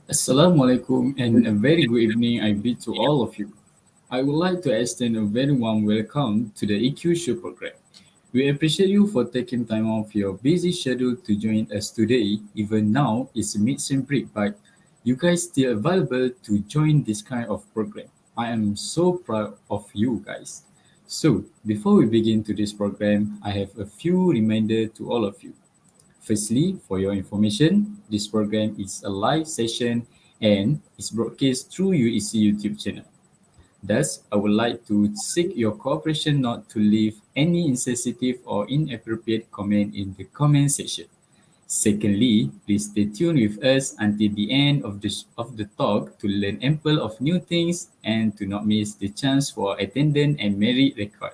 Assalamualaikum and a very good evening I bid to all of you. I would like to extend a very warm welcome to the EQ Show program. We appreciate you for taking time off your busy schedule to join us today. Even now, it's mid-sem break, but you guys still available to join this kind of program. I am so proud of you guys. So, before we begin to this program, I have a few reminder to all of you. Firstly, for your information, this program is a live session and is broadcast through UEC YouTube channel. Thus, I would like to seek your cooperation not to leave any insensitive or inappropriate comment in the comment section. Secondly, please stay tuned with us until the end of the talk to learn ample of new things and to not miss the chance for attendance and merit record.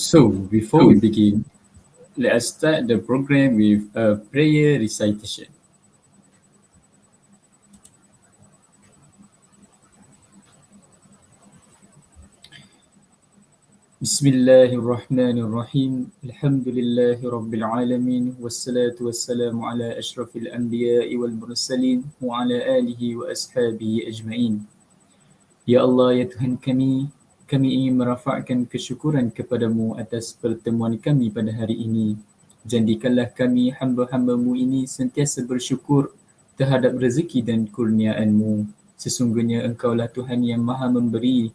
So, before we begin, let us start the program with a prayer recitation. Bismillahirrahmanirrahim. Alhamdulillahi Rabbil Alamin. Wassalatu wassalamu ala ashrafil anbiya'i wal mursalin wa ala alihi wa ashabihi ajma'in. Ya Allah, ya Tuhan kami ingin merafakkan kesyukuran kepadamu atas pertemuan kami pada hari ini. Jadikanlah kami hamba-hambamu ini sentiasa bersyukur terhadap rezeki dan kurniaanmu. Sesungguhnya Engkaulah Tuhan yang maha memberi.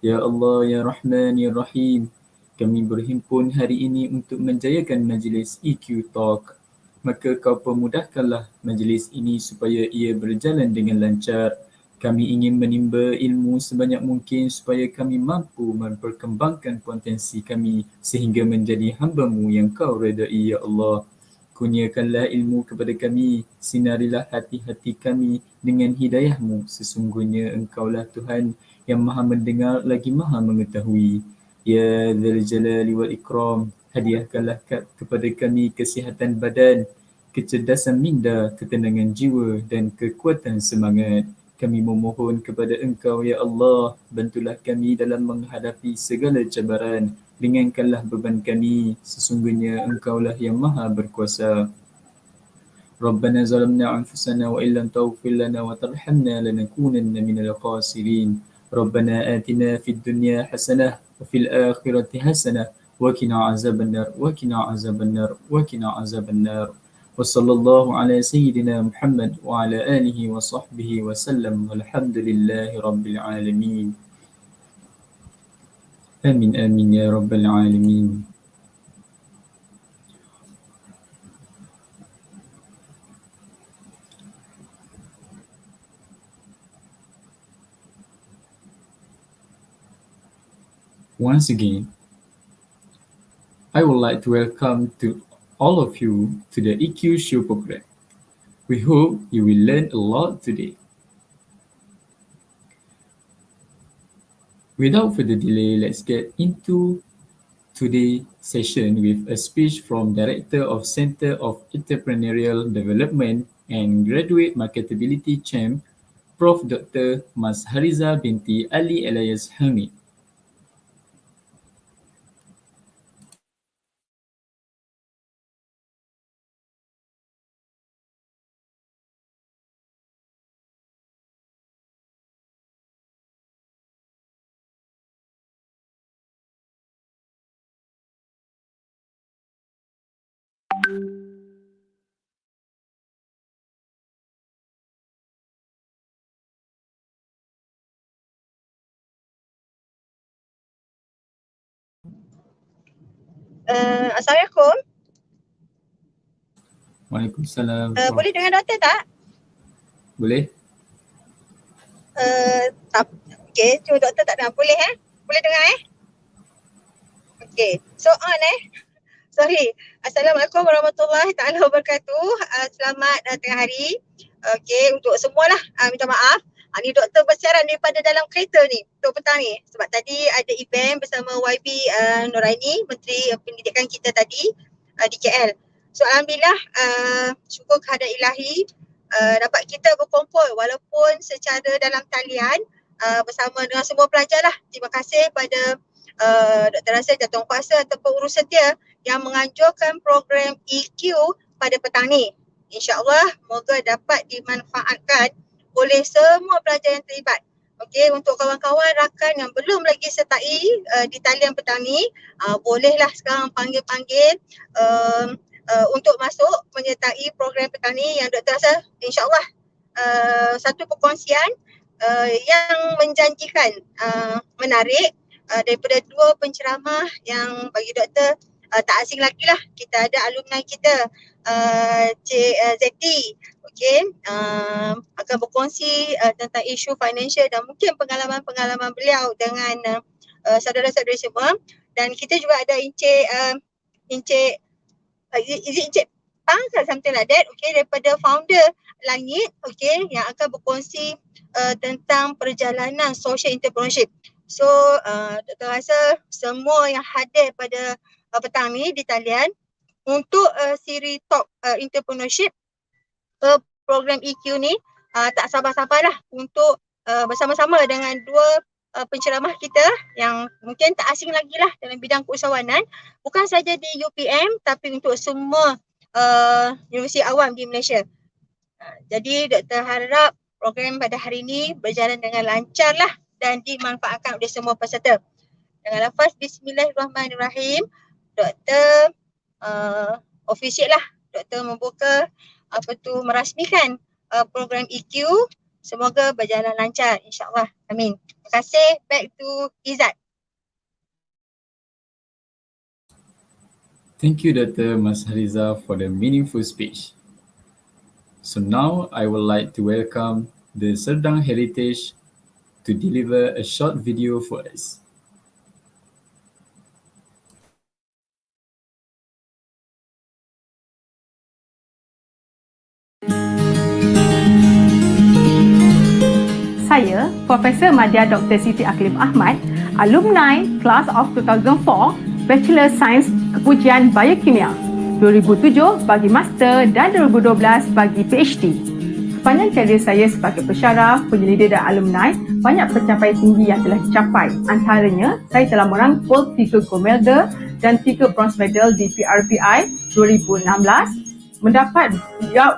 Ya Allah, ya Rahman, ya Rahim. Kami berhimpun hari ini untuk menjayakan majlis EQ Talk. Maka kau permudahkanlah majlis ini supaya ia berjalan dengan lancar. Kami ingin menimba ilmu sebanyak mungkin supaya kami mampu memperkembangkan potensi kami sehingga menjadi hamba-Mu yang Kau redai, ya Allah. Kurniakanlah ilmu kepada kami, sinarilah hati-hati kami dengan hidayah-Mu. Sesungguhnya Engkaulah Tuhan yang maha mendengar lagi maha mengetahui. Ya Dzal Jalali wal Ikram, hadiahkanlah kepada kami kesihatan badan, kecerdasan minda, ketenangan jiwa dan kekuatan semangat. Kami memohon kepada Engkau, ya Allah, bantulah kami dalam menghadapi segala cabaran. Ringankanlah beban kami, sesungguhnya Engkaulah yang maha berkuasa. ربنا ظلمنا أنفسنا وإن لم تغفر لنا وترحمنا لنكونن من الخاسرين ربنا آتنا في الدنيا حسنة وفي الآخرة حسنة وقنا عذاب النار وقنا عذاب النار وقنا عذاب النار وصلى الله على سيدنا محمد وعلى آله وصحبه وسلم والحمد لله رب العالمين آمين آمين يا رب العالمين. Once again, I would like to welcome to all of you to the EQ Show program. We hope you will learn a lot today. Without further delay, let's get into today's session with a speech from Director of Center of Entrepreneurial Development and Graduate Marketability Champ, Prof. Dr. Mas Hariza binti Ali Elias Hamid. Assalamualaikum. Waalaikumsalam. Boleh dengar doktor tak? Boleh? Tak. Okey, cuma doktor tak dengar. Boleh Boleh dengar Okey. So on Sorry. Assalamualaikum warahmatullahi taala wabarakatuh. Selamat tengah hari. Okey, untuk semualah minta maaf. Ni doktor bersiaran daripada dalam kereta ni untuk petang ni. Sebab tadi ada event bersama YB Noraini, Menteri Pendidikan kita tadi di KL. So alhamdulillah, syukur kehadrat ilahi dapat kita berkumpul walaupun secara dalam talian bersama dengan semua pelajar lah. Terima kasih pada Dr. Rasyid Jatuh Kuasa atau pengurus setia yang menganjurkan program EQ pada petang ni. InsyaAllah moga dapat dimanfaatkan oleh semua pelajar yang terlibat. Okey, untuk kawan-kawan rakan yang belum lagi sertai di talian petang ni, bolehlah sekarang panggil-panggil untuk masuk menyertai program petang ni yang Dr. rasa insyaAllah satu perkongsian yang menjanjikan menarik daripada dua penceramah yang bagi doktor tak asing lagi lah. Kita ada alumni kita Cik Zeti, okey, akan berkongsi tentang isu financial dan mungkin pengalaman-pengalaman beliau dengan saudara-saudara semua. Dan kita juga ada Encik Pang something like that, okey, daripada founder Langit, okey, yang akan berkongsi tentang perjalanan social entrepreneurship. So Dr. rasa semua yang hadir pada petang ni di talian untuk siri top entrepreneurship program EQ ni tak sabar-sabarlah untuk bersama-sama dengan dua penceramah kita yang mungkin tak asing lagi lah dalam bidang keusahawanan, bukan saja di UPM tapi untuk semua universiti awam di Malaysia. Jadi Dr. harap program pada hari ini berjalan dengan lancar lah dan dimanfaatkan oleh semua peserta. Dengan lafaz Bismillahirrahmanirrahim, Dr. Official lah, Dr. membuka merasmikan program EQ. Semoga berjalan lancar, insyaAllah. Amin. Terima kasih. Back to Izzat. Thank you, Dr. Mas Hariza, for the meaningful speech. So now I would like to welcome the Serdang Heritage to deliver a short video for us. Saya, Profesor Madya Dr. Siti Aklim Ahmad, alumni Class of 2004, Bachelor Sains Kepujian Biokimia, 2007 bagi Master dan 2012 bagi PhD. Sepanjang karier saya sebagai pensyarah, penyelidik dan alumni, banyak pencapaian tinggi yang telah dicapai. Antaranya, saya telah merangkul 3 gold medal dan 3 bronze medal di PRPI 2016, mendapat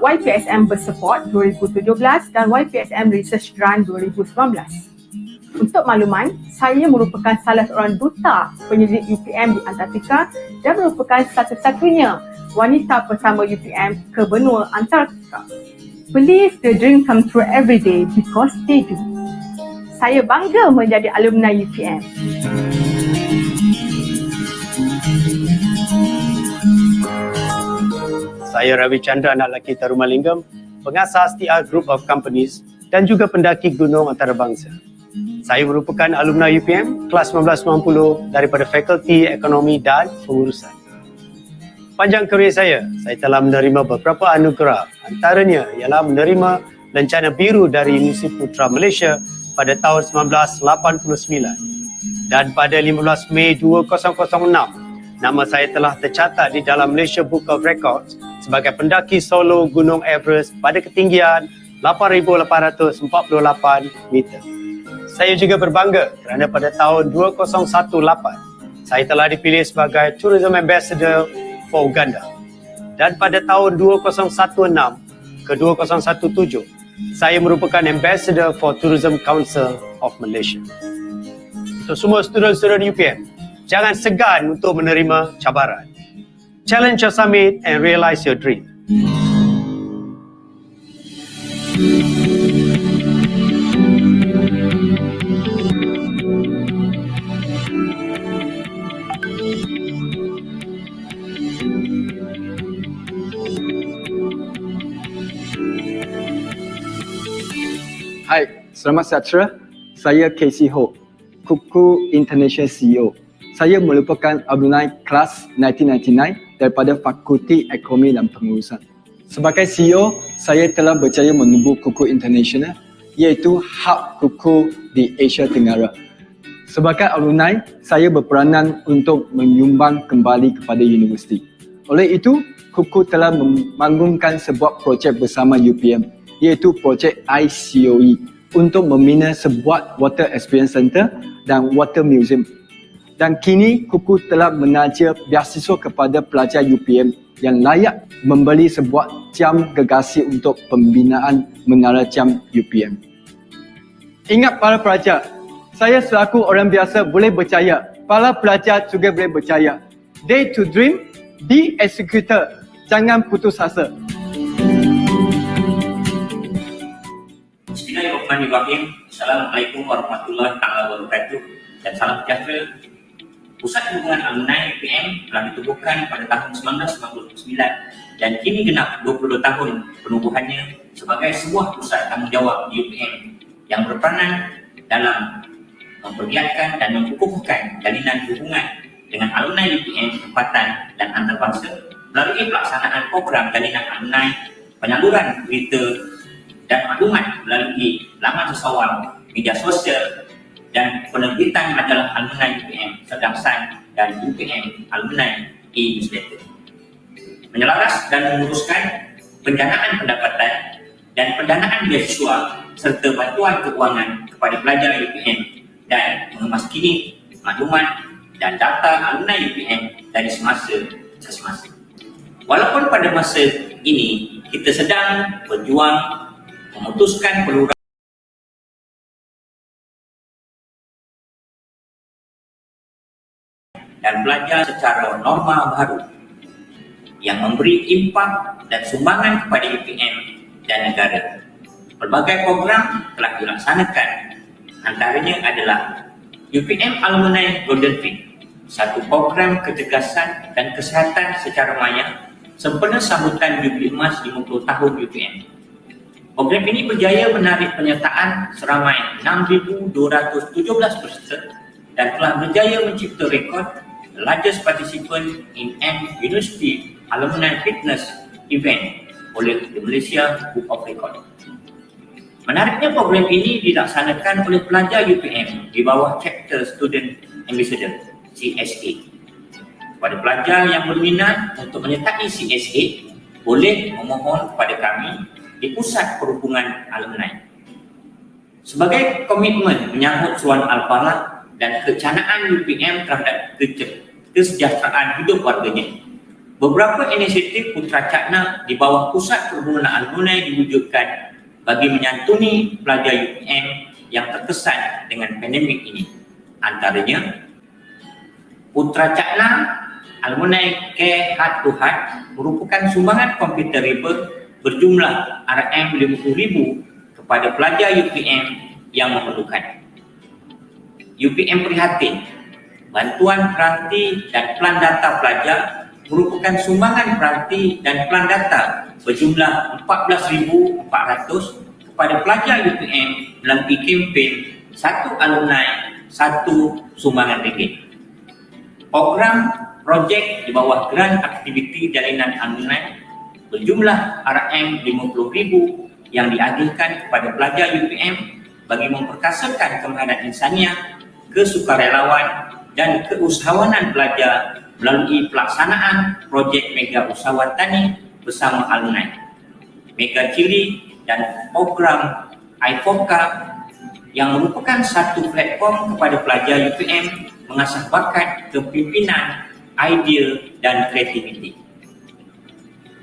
YPSM Bersupport 2017 dan YPSM Research Grant 2019. Untuk makluman, saya merupakan salah seorang duta penyelidik UPM di Antartika dan merupakan satu-satunya wanita pertama UPM ke benua Antartika. Believe the dream come true every day because they do. Saya bangga menjadi alumni UPM. Saya Ravi Chandra anak lelaki Tarumalingam, pengasas TR Group of Companies dan juga pendaki gunung antarabangsa. Saya merupakan alumni UPM kelas 1990 daripada Fakulti Ekonomi dan Pengurusan. Panjang karier saya telah menerima beberapa anugerah, antaranya ialah menerima Lencana Biru dari Universiti Putra Malaysia pada tahun 1989. Dan pada 15 Mei 2006, nama saya telah tercatat di dalam Malaysia Book of Records sebagai pendaki solo Gunung Everest pada ketinggian 8,848 meter. Saya juga berbangga kerana pada tahun 2018, saya telah dipilih sebagai Tourism Ambassador for Uganda. Dan pada tahun 2016 ke 2017, saya merupakan Ambassador for Tourism Council of Malaysia. Untuk semua student-student UPM, jangan segan untuk menerima cabaran. Challenge your summit and realize your dream. Hai, selamat sejahtera. Saya Casey Ho, Kuku International CEO. Saya merupakan alumni kelas 1999 daripada Fakulti Ekonomi dan Pengurusan. Sebagai CEO, saya telah berjaya menubuh Kuku International, iaitu hub kuku di Asia Tenggara. Sebagai alumni, saya berperanan untuk menyumbang kembali kepada universiti. Oleh itu, Kuku telah membangunkan sebuah projek bersama UPM, iaitu projek ICOE untuk membina sebuah Water Experience Center dan Water Museum. Dan kini Kuku telah menaja beasiswa kepada pelajar UPM yang layak membeli sebuah jam gergasi untuk pembinaan menara jam UPM. Ingat para pelajar, saya selaku orang biasa boleh berjaya, para pelajar juga boleh berjaya. Dare to dream, be executor, jangan putus asa. Bismillahirrahmanirrahim. Assalamualaikum warahmatullahi wabarakatuh dan salam sejahtera. Pusat Hubungan Alumni UPM telah ditubuhkan pada tahun 1999 dan kini genap 22 tahun penubuhannya sebagai sebuah pusat tanggungjawab di UPM yang berperanan dalam mempergiatkan dan mengukuhkan jalinan hubungan dengan alumni UPM tempatan dan antarabangsa melalui pelaksanaan program jalinan alumni, penyaluran berita dan maklumat melalui laman usahawan, media sosial dan penerbitan majalah alumni UPM Serdang San dan UPM Alumni e-Newsletter. Menyelaras dan menguruskan pendanaan pendapatan dan pendanaan beasiswa serta bantuan keuangan kepada pelajar UPM dan mengemaskini maklumat dan data alumni UPM dari semasa ke semasa. Walaupun pada masa ini kita sedang berjuang memutuskan peluang dan belajar secara norma baru yang memberi impak dan sumbangan kepada UPM dan negara. Pelbagai program telah dilaksanakan, antaranya adalah UPM Alumni Golden Feed, satu program kecergasan dan kesihatan secara maya sempena sambutan Jubili Emas 50 tahun UPM. Program ini berjaya menarik penyertaan seramai 6,217 peserta dan telah berjaya mencipta rekod the largest participant in an university alumni fitness event oleh the Malaysia Book of Record. Menariknya, program ini dilaksanakan oleh pelajar UPM di bawah Chapter Student Ambassador CSA. Kepada pelajar yang berminat untuk menyertai CSA, boleh memohon kepada kami di Pusat Perhubungan Alumni. Sebagai komitmen menyambut Suan Al-Falah dan kecanaan UPM terhadap kesejahteraan hidup warganya, beberapa inisiatif Putra Cakna di bawah Pusat Perhubungan Alumni diwujudkan bagi menyantuni pelajar UPM yang terkesan dengan pandemik ini. Antaranya, Putra Cakna Alumni Care Heart to Heart merupakan sumbangan komputer riba berjumlah RM50,000 kepada pelajar UPM yang memerlukan. UPM prihatin, bantuan peranti dan plan data pelajar merupakan sumbangan peranti dan plan data berjumlah 14,400 kepada pelajar UPM melalui kempen satu alumni, satu sumbangan ringgit. Program projek di bawah Grant Aktiviti Jalinan Alumni berjumlah RM50,000 yang diagihkan kepada pelajar UPM bagi memperkasakan kemahiran insaniah, kesukarelawan dan keusahawanan pelajar melalui pelaksanaan projek Mega Usahawan Tani bersama alumni, Mega Cili dan program IFOCA yang merupakan satu platform kepada pelajar UPM mengasah bakat kepimpinan, idea dan kreativiti.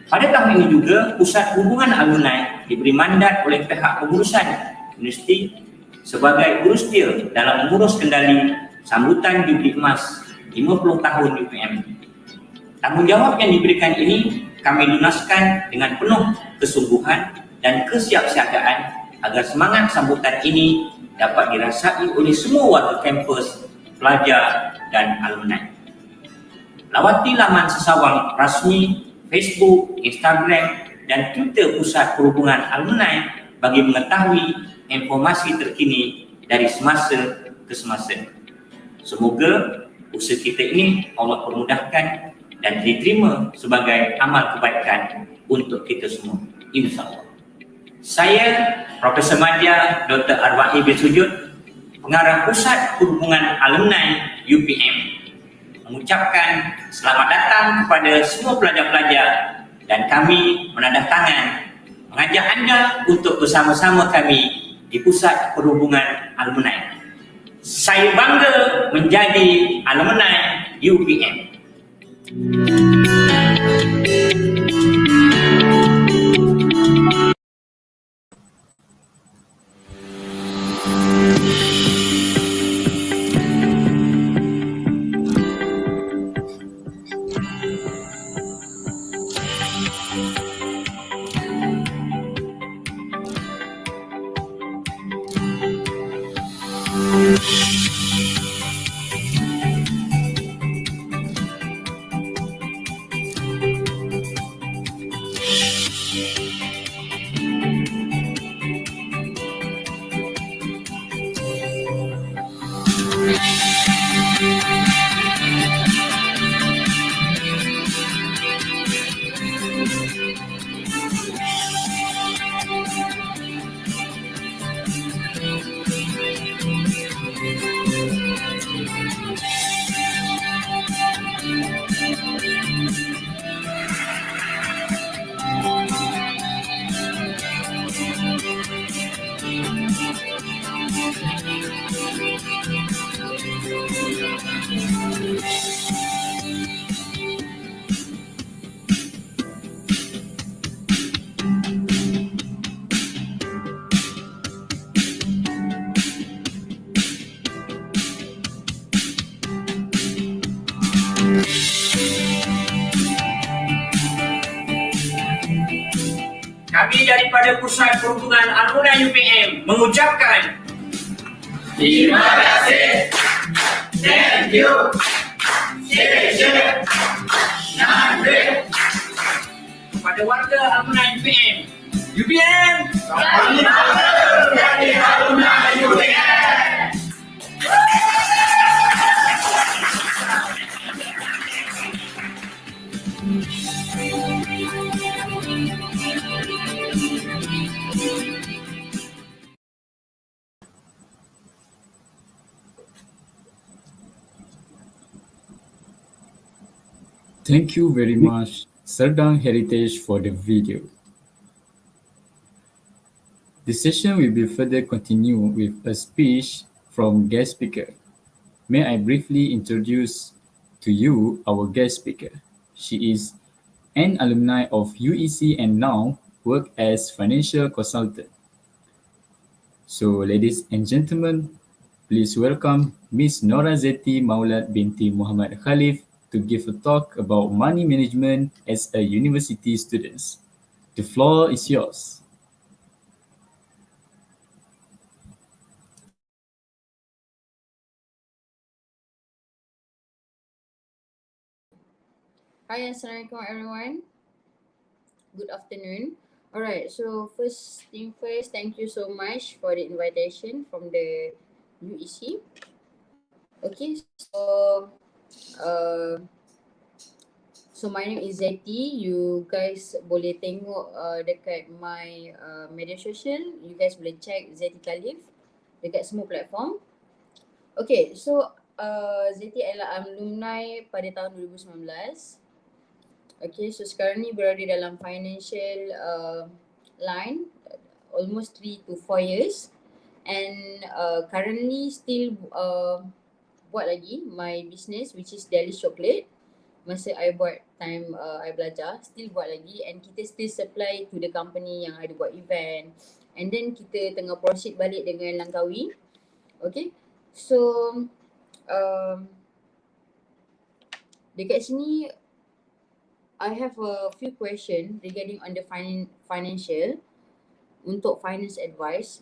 Pada tahun ini juga, Pusat Hubungan Alumni diberi mandat oleh pihak pengurusan universiti sebagai urustia dalam mengurus kendali sambutan Jubili Emas 50 tahun UPM. Tanggungjawab yang diberikan ini kami lunaskan dengan penuh kesungguhan dan kesiapsiagaan agar semangat sambutan ini dapat dirasai oleh semua warga kampus, pelajar dan alumni. Lawati laman sesawang rasmi Facebook, Instagram dan Twitter Pusat Perhubungan Alumni bagi mengetahui informasi terkini dari semasa ke semasa. Semoga usaha kita ini Allah permudahkan dan diterima sebagai amal kebaikan untuk kita semua, insyaAllah. Saya Profesor Madya Dr. Arwah bin Sujud, Pengarah Pusat Perhubungan Alumni UPM, mengucapkan selamat datang kepada semua pelajar-pelajar dan kami menadah tangan mengajak anda untuk bersama-sama kami di Pusat Perhubungan Alumni. Saya bangga menjadi alumni UPM. Kami daripada Pusat Perhubungan Alumni UPM mengucapkan terima kasih, thank you, share, nandri kepada warga alumni UPM. UPM, kami bangga menjadi alumni UPM. Thank you very much, Serdang Heritage, for the video. The session will be further continued with a speech from guest speaker. May I briefly introduce to you our guest speaker. She is an alumni of UEC and now work as financial consultant. So, ladies and gentlemen, please welcome Miss Nora Zeti Maulad binti Muhammad Khalif to give a talk about money management as a university student. The floor is yours. Hi, Assalamualaikum everyone. Good afternoon. Alright, so first thing first, thank you so much for the invitation from the UEC. Okay, so my name is Zeti. You guys boleh tengok dekat my media social. You guys boleh check Zeti Khalif dekat semua platform. Okay, so Zeti adalah alumni pada tahun 2019. Okay, so sekarang ni berada dalam financial line almost 3 to 4 years and currently still buat lagi my business which is Deli Chocolate. Masa I buat time I belajar still buat lagi and kita still supply to the company yang ada buat event and then kita tengah proceed balik dengan Langkawi. Okay, so dekat sini I have a few questions regarding on the financial untuk finance advice.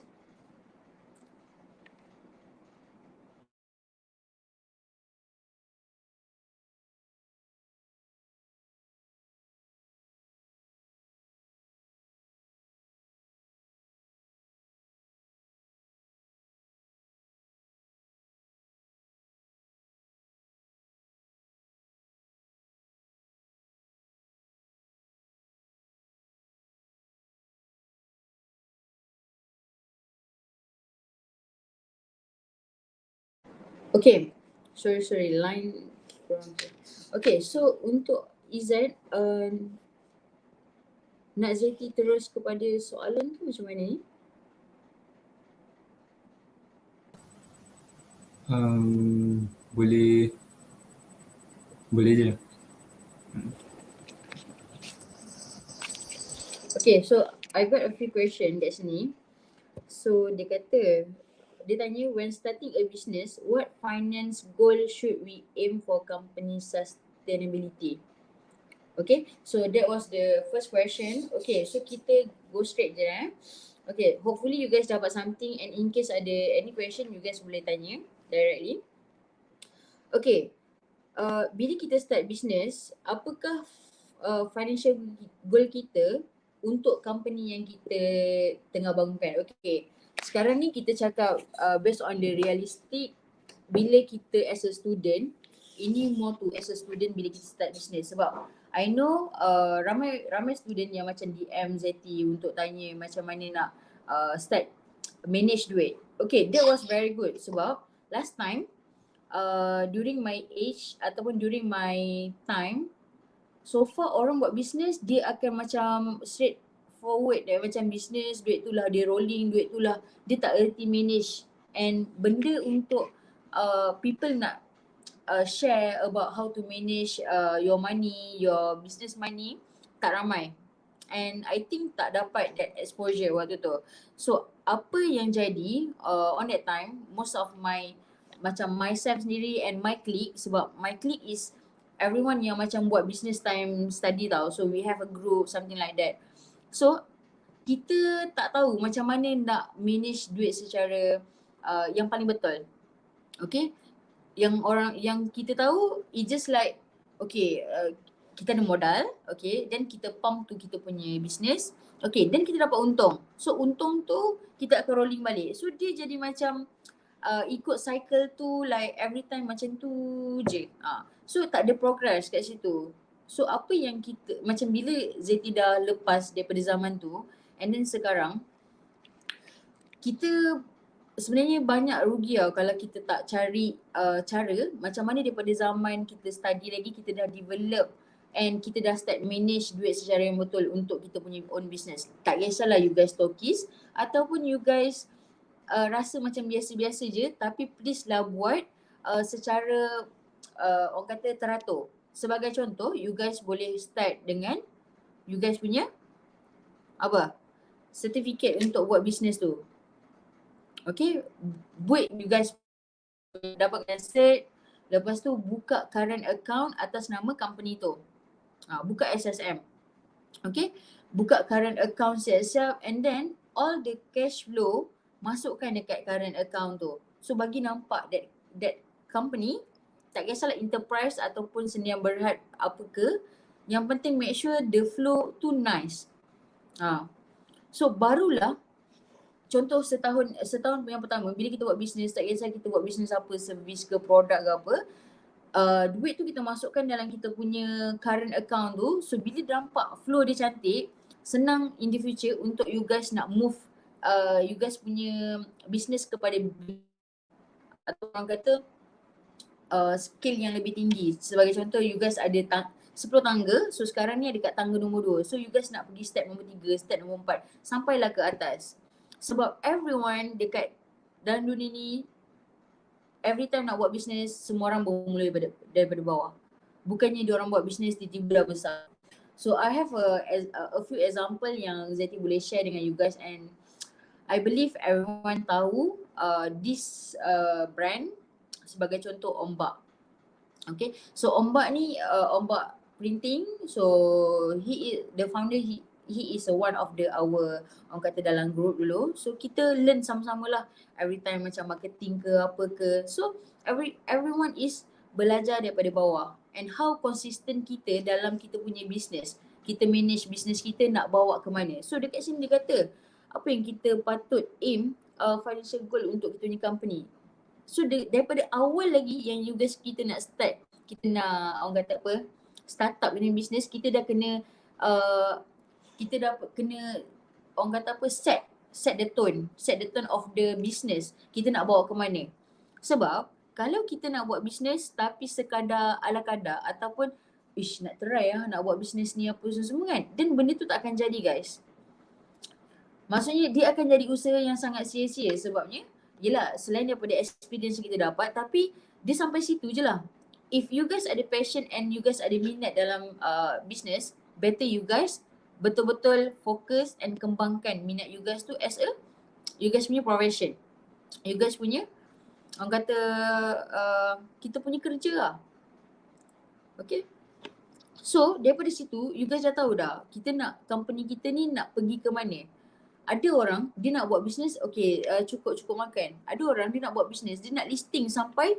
Okay, sorry, line kurang. Okay, so untuk Izzat, nak Zeti terus kepada soalan tu macam mana ni? Boleh je. Okay, so I got a few question kat sini. So dia tanya when starting a business, what finance goal should we aim for company sustainability? Okay, so that was the first question. Okay, so kita go straight je Okay, hopefully you guys dapat something and in case ada any question you guys boleh tanya directly. Okay, bila kita start business, apakah financial goal kita untuk company yang kita tengah bangunkan? Okay, sekarang ni kita cakap based on the realistic bila kita as a student, ini more to as a student bila kita start business sebab I know ramai student yang macam DM Zeti untuk tanya macam mana nak start manage duit. Okay, that was very good sebab last time during my age ataupun during my time, so far orang buat business dia akan macam straight forward dia macam business, duit tu lah dia rolling, duit tu lah dia tak erti manage and benda untuk people nak share about how to manage your money, your business money tak ramai and I think tak dapat that exposure waktu tu. So apa yang jadi on that time, most of my macam myself sendiri and my clique, sebab my clique is everyone yang macam buat business time study tau, so we have a group something like that. So kita tak tahu macam mana nak manage duit secara yang paling betul. Okay, yang kita tahu it's just like okay, kita ada modal, okay, then kita pump tu kita punya business, okay, then kita dapat untung. So untung tu kita akan rolling balik. So dia jadi macam ikut cycle tu like every time macam tu je. So tak ada progress kat situ. So apa yang kita, macam bila Zeti dah lepas daripada zaman tu and then sekarang, kita sebenarnya banyak rugi tau kalau kita tak cari cara macam mana daripada zaman kita study lagi kita dah develop and kita dah start manage duit secara yang betul untuk kita punya own business. Tak kisahlah you guys talkies ataupun you guys rasa macam biasa-biasa je, tapi please lah buat secara orang kata teratur. Sebagai contoh, you guys boleh start dengan you guys punya apa? Certificate untuk buat business tu. Okay, buat you guys dapatkan cert, lepas tu buka current account atas nama company tu. Buka SSM. Okay, buka current account siap-siap and then all the cash flow masukkan dekat current account tu. So bagi nampak that company, tak kisahlah enterprise ataupun Sendi Berhad apa ke, yang penting make sure the flow tu nice. So barulah contoh setahun yang pertama bila kita buat bisnes, tak kisah kita buat bisnes apa, servis ke produk ke apa, duit tu kita masukkan dalam kita punya current account tu. So bila nampak flow dia cantik, senang in the future untuk you guys nak move you guys punya bisnes kepada atau orang kata skill yang lebih tinggi. Sebagai contoh, you guys ada 10 tangga, so sekarang ni ada kat tangga nombor 2. So you guys nak pergi step nombor 3, step nombor 4, sampailah ke atas. Sebab everyone dekat dalam dunia ni, every time nak buat bisnes, semua orang bermula daripada bawah. Bukannya diorang buat bisnes tiba-tiba dah besar. So I have a few example yang Zeti boleh share dengan you guys, and I believe everyone tahu this brand sebagai contoh Ombak. Okay, so Ombak ni Ombak Printing. So he is the founder, he is one of our orang kata dalam group dulu. So kita learn sama-sama lah every time macam marketing ke apa ke. So everyone is belajar daripada bawah, and how consistent kita dalam kita punya business, kita manage business kita nak bawa ke mana. So dekat sini dia kata apa yang kita patut aim financial goal untuk kita punya company. So daripada awal lagi yang you guys kita nak start, kita nak orang kata apa, startup dengan business, kita dah kena orang kata apa, set the tone of the business. Kita nak bawa ke mana. Sebab kalau kita nak buat business tapi sekadar ala kadar ataupun nak try nak buat business ni apa semua kan, then benda tu tak akan jadi guys. Maksudnya dia akan jadi usaha yang sangat sia-sia. Sebabnya yelah, selain daripada experience yang kita dapat, tapi dia sampai situ je lah. If you guys ada passion and you guys ada minat dalam business, better you guys betul-betul fokus and kembangkan minat you guys tu as you guys punya profession. You guys punya orang kata kita punya kerja lah. Okay. So daripada situ you guys dah tahu dah kita nak company kita ni nak pergi ke mana. Ada orang dia nak buat bisnes, okay, cukup makan. Ada orang dia nak buat bisnes, dia nak listing sampai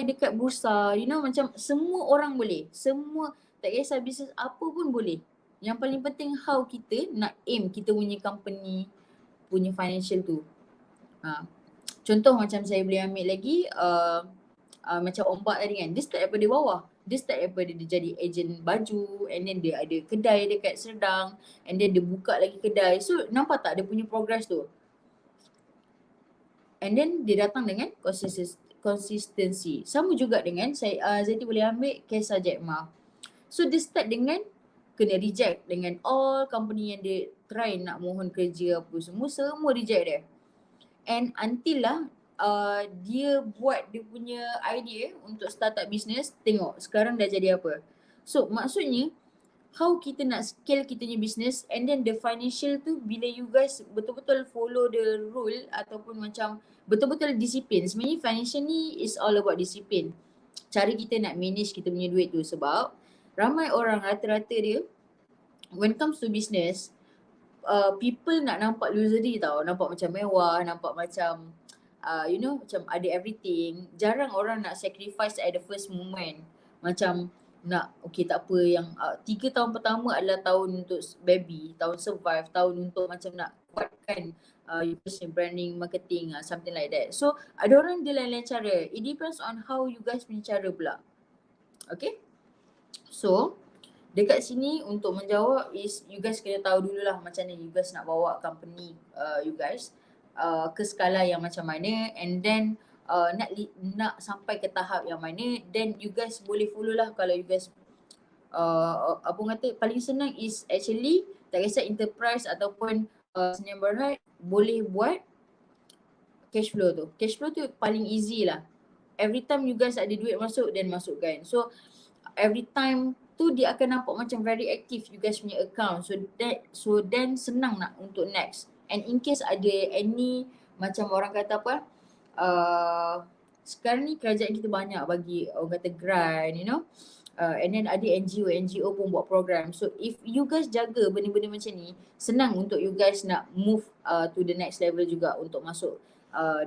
dekat bursa. You know, macam semua orang boleh. Semua, tak kisah bisnes apa pun boleh. Yang paling penting how kita nak aim kita punya company punya financial tu. Contoh macam saya boleh ambil lagi macam Ombak tadi kan, dia start daripada bawah. Dia start daripada dia jadi ejen baju, and then dia ada kedai dekat Serdang, and then dia buka lagi kedai. So nampak tak dia punya progress tu. And then dia datang dengan consistency. Sama juga dengan Zeti boleh ambil kisah Jack Ma. So dia start dengan kena reject dengan all company yang dia try nak mohon kerja apa semua reject dia. And until lah dia buat dia punya idea untuk startup business, tengok sekarang dah jadi apa. So maksudnya how kita nak scale kita punya business, and then the financial tu bila you guys betul-betul follow the rule ataupun macam betul-betul disiplin. Sebenarnya financial ni is all about disiplin. Cara kita nak manage kita punya duit tu. Sebab ramai orang rata-rata dia when it comes to business, people nak nampak luxury tau, nampak macam mewah, nampak macam you know, macam ada everything. Jarang orang nak sacrifice at the first moment. Macam nak, okay tak apa, yang 3 tahun pertama adalah tahun untuk baby, tahun survive, tahun untuk macam nak kuatkan your personal branding, marketing, something like that. So ada orang dia lain-lain cara. It depends on how you guys punya cara pula. Okay. So dekat sini untuk menjawab is you guys kena tahu dululah macam mana you guys nak bawa company you guys ke skala yang macam mana, and then nak sampai ke tahap yang mana, then you guys boleh follow lah. Kalau you guys apa kata, paling senang is actually tak kisah enterprise ataupun Senyum Berhad, boleh buat cash flow tu. Cash flow tu paling easy lah. Every time you guys ada duit masuk, then masukkan. So every time tu dia akan nampak macam very active you guys punya account. So then senang nak untuk next. And in case ada any macam orang kata apa, sekarang ni kerajaan kita banyak bagi orang kata grant, you know, and then ada NGO pun buat program. So if you guys jaga benda-benda macam ni, senang untuk you guys nak move to the next level juga untuk masuk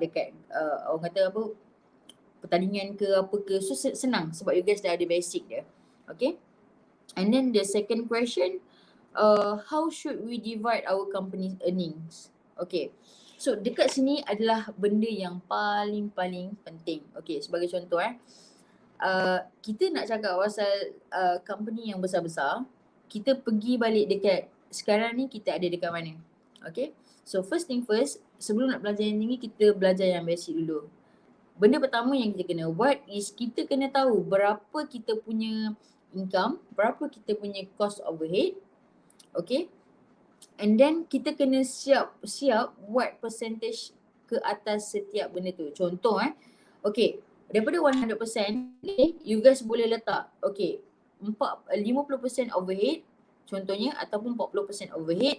dekat orang kata apa, pertandingan ke apa ke. So senang sebab you guys dah ada basic dia. Okay. And then the second question, how should we divide our company's earnings? Okay. So dekat sini adalah benda yang paling penting. Okay, sebagai contoh kita nak cakap pasal company yang besar-besar, kita pergi balik dekat sekarang ni kita ada dekat mana. Okay. So first thing first, sebelum nak belajar yang tinggi, kita belajar yang basic dulu. Benda pertama yang kita kena buat is kita kena tahu berapa kita punya income, berapa kita punya cost overhead. Okay. And then kita kena siap buat percentage ke atas setiap benda tu. Contoh okay, daripada 100%, you guys boleh letak okay 50% overhead contohnya, ataupun 40% overhead,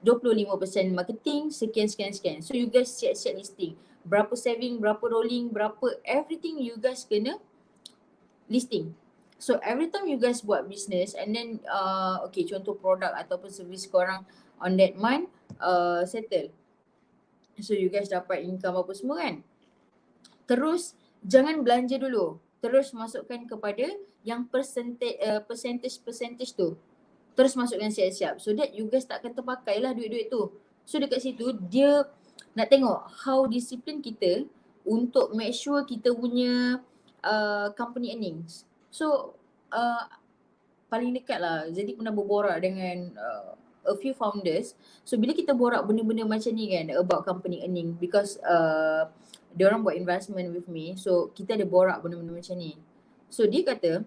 25% marketing, sekian. So you guys siap listing. Berapa saving, berapa rolling, berapa everything you guys kena listing. So every time you guys buat business and then okay, contoh produk ataupun servis korang on that month settle. So you guys dapat income apa semua kan. Terus jangan belanja dulu. Terus masukkan kepada yang percentage tu. Terus masukkan siap-siap. So that you guys tak akan terpakai lah duit-duit tu. So dekat situ dia nak tengok how disiplin kita untuk make sure kita punya company earnings. So paling dekat lah, jadi pernah berborak dengan a few founders. So bila kita borak benda-benda macam ni kan about company earning, because diorang buat investment with me, so kita ada borak benda-benda macam ni. So dia kata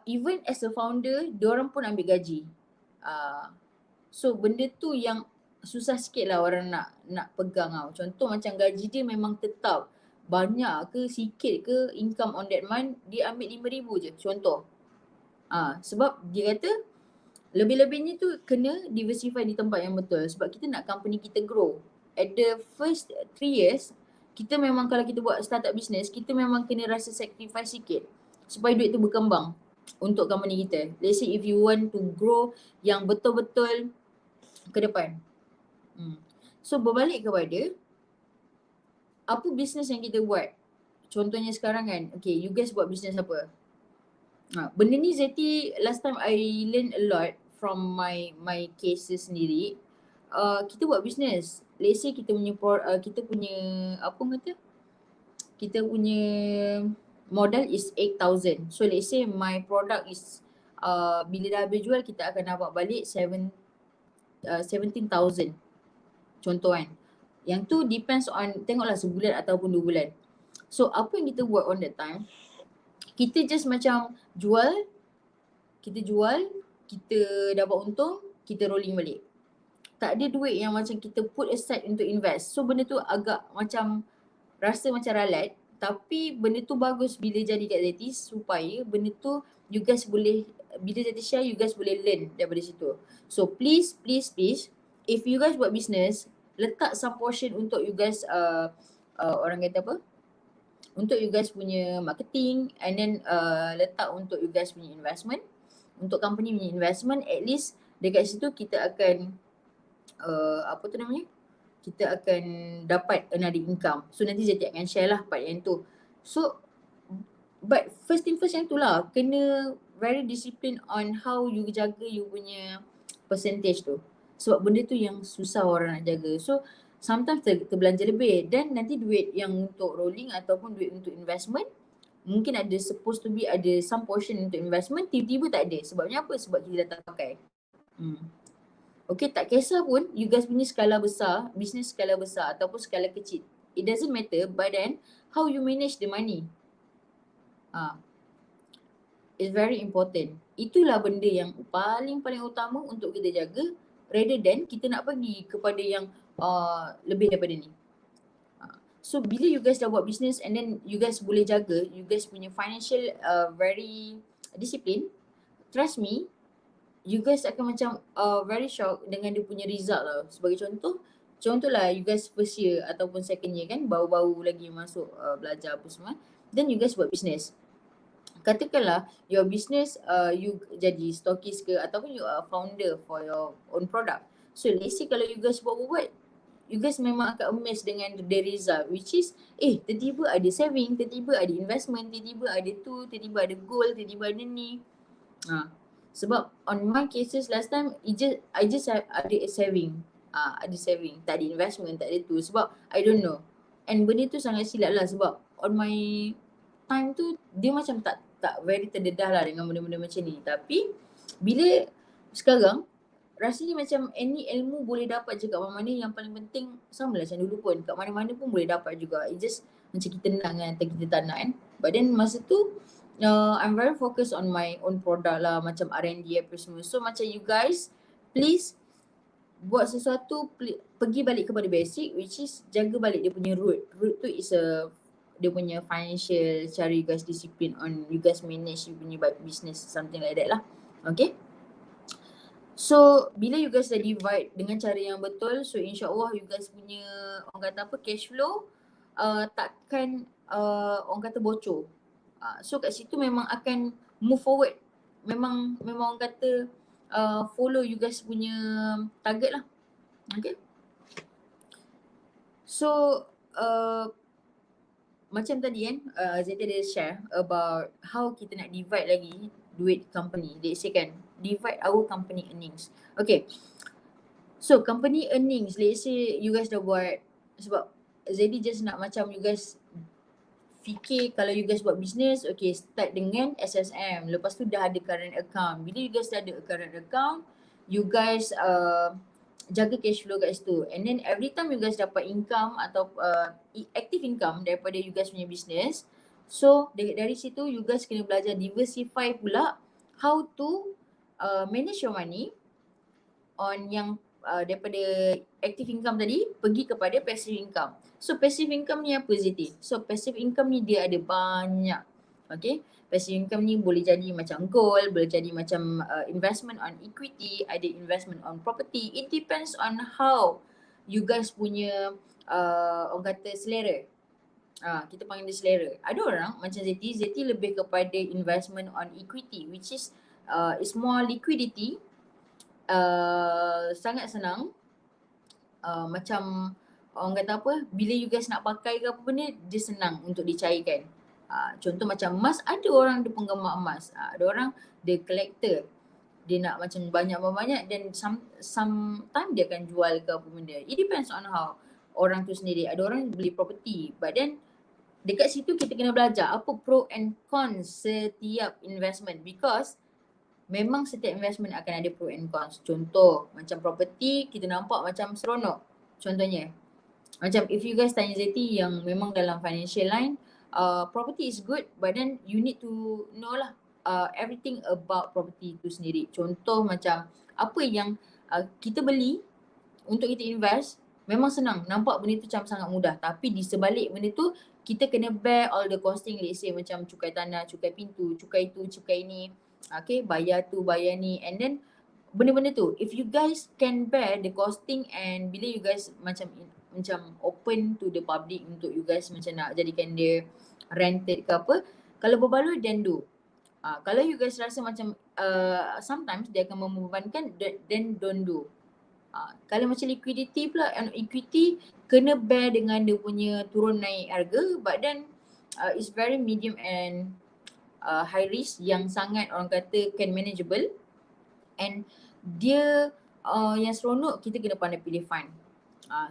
even as a founder, diorang pun ambil gaji. So benda tu yang susah sikit lah orang nak pegang tau. Contoh macam gaji dia memang tetap, banyak ke sikit ke income on that month, dia ambil 5,000 je contoh. Sebab dia kata lebih-lebihnya tu kena diversify di tempat yang betul, sebab kita nak company kita grow. At the first 3 years, kita memang kalau kita buat startup business, kita memang kena rasa sacrifice sikit supaya duit tu berkembang untuk company kita. Let's say if you want to grow yang betul-betul ke depan. So berbalik kepada apa business yang kita buat. Contohnya sekarang kan, okay, you guys buat business apa? Benda ni Zeti, last time I learn a lot from my cases sendiri. Kita buat business. Let's say kita punya apa kata? Kita punya modal is 8,000. So let's say my product is bila dah habis jual, kita akan dapat balik 17,000. Contoh kan. Yang tu depends on, tengoklah sebulan ataupun 2 bulan. So apa yang kita buat on that time, kita just macam jual, kita dapat untung, kita rolling balik. Tak ada duit yang macam kita put aside untuk invest. So benda tu agak macam rasa macam ralat, tapi benda tu bagus bila jadi kat Zeti, supaya benda tu you guys boleh, bila Zeti share, you guys boleh learn daripada situ. So please, if you guys buat business, letak some portion untuk you guys orang kata apa, untuk you guys punya marketing, and then letak untuk you guys punya investment. untuk company punya investment, at least dekat situ kita akan kita akan dapat another income. So nanti Zeti akan share lah part yang tu. So but first thing first yang tu lah, kena very discipline on how you jaga you punya percentage tu. Sebab benda tu yang susah orang nak jaga. So sometimes terbelanja lebih, dan nanti duit yang untuk rolling ataupun duit untuk investment mungkin ada supposed to be ada some portion untuk investment, tiba-tiba tak ada. Sebabnya apa? Sebab kita dah tak pakai. Okay, tak kisah pun you guys punya skala besar, bisnes skala besar ataupun skala kecil. It doesn't matter, but then how you manage the money. It's very important. Itulah benda yang paling utama untuk kita jaga, rather than kita nak pergi kepada yang lebih daripada ni. So bila you guys dah buat business and then you guys boleh jaga, you guys punya financial very discipline, trust me, you guys akan macam very shocked dengan dia punya result lah. Sebagai contoh lah you guys first year ataupun second year kan, baru-baru lagi masuk belajar apa semua, then you guys buat business. Katakanlah your business you jadi stockist ke ataupun you are founder for your own product. So let's say kalau you guys buat, you guys memang akan amazed dengan the result, which is tiba-tiba ada saving, tiba-tiba ada investment, tiba-tiba ada tu, tiba-tiba ada goal, tiba-tiba ada ni. Sebab on my cases last time I just ada saving. Ada saving, tak ada investment, tak ada tu, sebab I don't know. And benda tu sangat silap lah, sebab on my time tu dia macam tak very terdedah lah dengan benda-benda macam ni. Tapi bila sekarang rasanya macam any ilmu boleh dapat je kat mana-mana, yang paling penting sama lah macam dulu pun, kat mana-mana pun boleh dapat juga. It just macam kita nak kan atau kita tak nak kan. But then masa tu I'm very focused on my own product lah, macam R&D apa semua. So macam you guys, please buat sesuatu, pergi balik kepada basic, which is jaga balik dia punya root. Root tu is dia punya financial, cara you guys discipline on you guys manage you punya business, something like that lah. Okay. So bila you guys dah divide dengan cara yang betul, so insyaAllah you guys punya orang kata apa, cash flow takkan orang kata bocor. So kat situ memang akan move forward. Memang orang kata follow you guys punya target lah. Okay. So macam tadi kan Zeta ada share about how kita nak divide lagi duit company. Let's say kan, divide our company earnings. Okay. So company earnings, let's say you guys dah buat, sebab Zedi just nak macam you guys fikir kalau you guys buat business, okay, start dengan SSM. Lepas tu dah ada current account. Bila you guys dah ada current account, you guys jaga cash flow kat situ. And then every time you guys dapat income atau active income daripada you guys punya business, so dari situ you guys kena belajar diversify pula how to manage your money on yang daripada active income tadi pergi kepada passive income. So passive income ni apa Ziti? So passive income ni dia ada banyak. Okay, passive income ni boleh jadi macam gold, boleh jadi macam investment on equity, ada investment on property. It depends on how you guys punya orang kata selera. Kita panggil dia selera. Ada orang macam Zeti lebih kepada investment on equity, which is more liquidity, sangat senang. Macam orang kata apa, bila you guys nak pakai ke apa benda, dia senang untuk dicairkan. Contoh macam emas, ada orang dia penggemar emas, ada orang dia collector, dia nak macam banyak-banyak, dan sometimes dia akan jual ke apa benda. It depends on how orang tu sendiri. Ada orang beli property, but then dekat situ kita kena belajar apa pro and cons setiap investment, because memang setiap investment akan ada pro and cons. Contoh macam property, kita nampak macam seronok. Contohnya macam if you guys tanya Zeti yang memang dalam financial line, property is good, but then you need to know lah everything about property tu sendiri. Contoh macam apa yang kita beli untuk kita invest, memang senang, nampak benda tu macam sangat mudah, tapi di sebalik benda tu kita kena bear all the costing. Let's say macam cukai tanah, cukai pintu, cukai tu, cukai ni, okay, bayar tu, bayar ni, and then benda-benda tu if you guys can bear the costing, and bila you guys macam open to the public untuk you guys macam nak jadikan dia rented ke apa, kalau berbaloi then do. Kalau you guys rasa macam sometimes dia akan membebankan, then don't do. Kalau macam liquidity pula, equity kena bear dengan dia punya turun naik harga, but then it's very medium and high risk yang sangat orang kata can manageable, and dia yang seronok kita kena pandai pilih fund.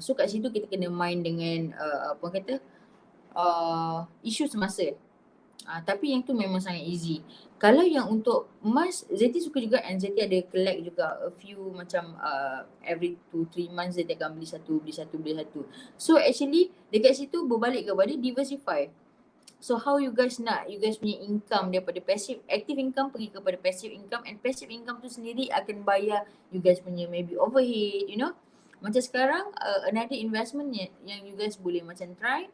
So kat situ kita kena main dengan apa orang kata isu semasa. Tapi yang tu memang sangat easy. Kalau yang untuk emas, Zeti suka juga, and Zeti ada collect juga a few macam every 2-3 months Zeti akan beli satu. So actually dekat situ berbalik kepada diversify. So how you guys nak, you guys punya income daripada passive, active income pergi kepada passive income, and passive income tu sendiri akan bayar you guys punya maybe overhead, you know. Macam sekarang another investment yang you guys boleh macam try,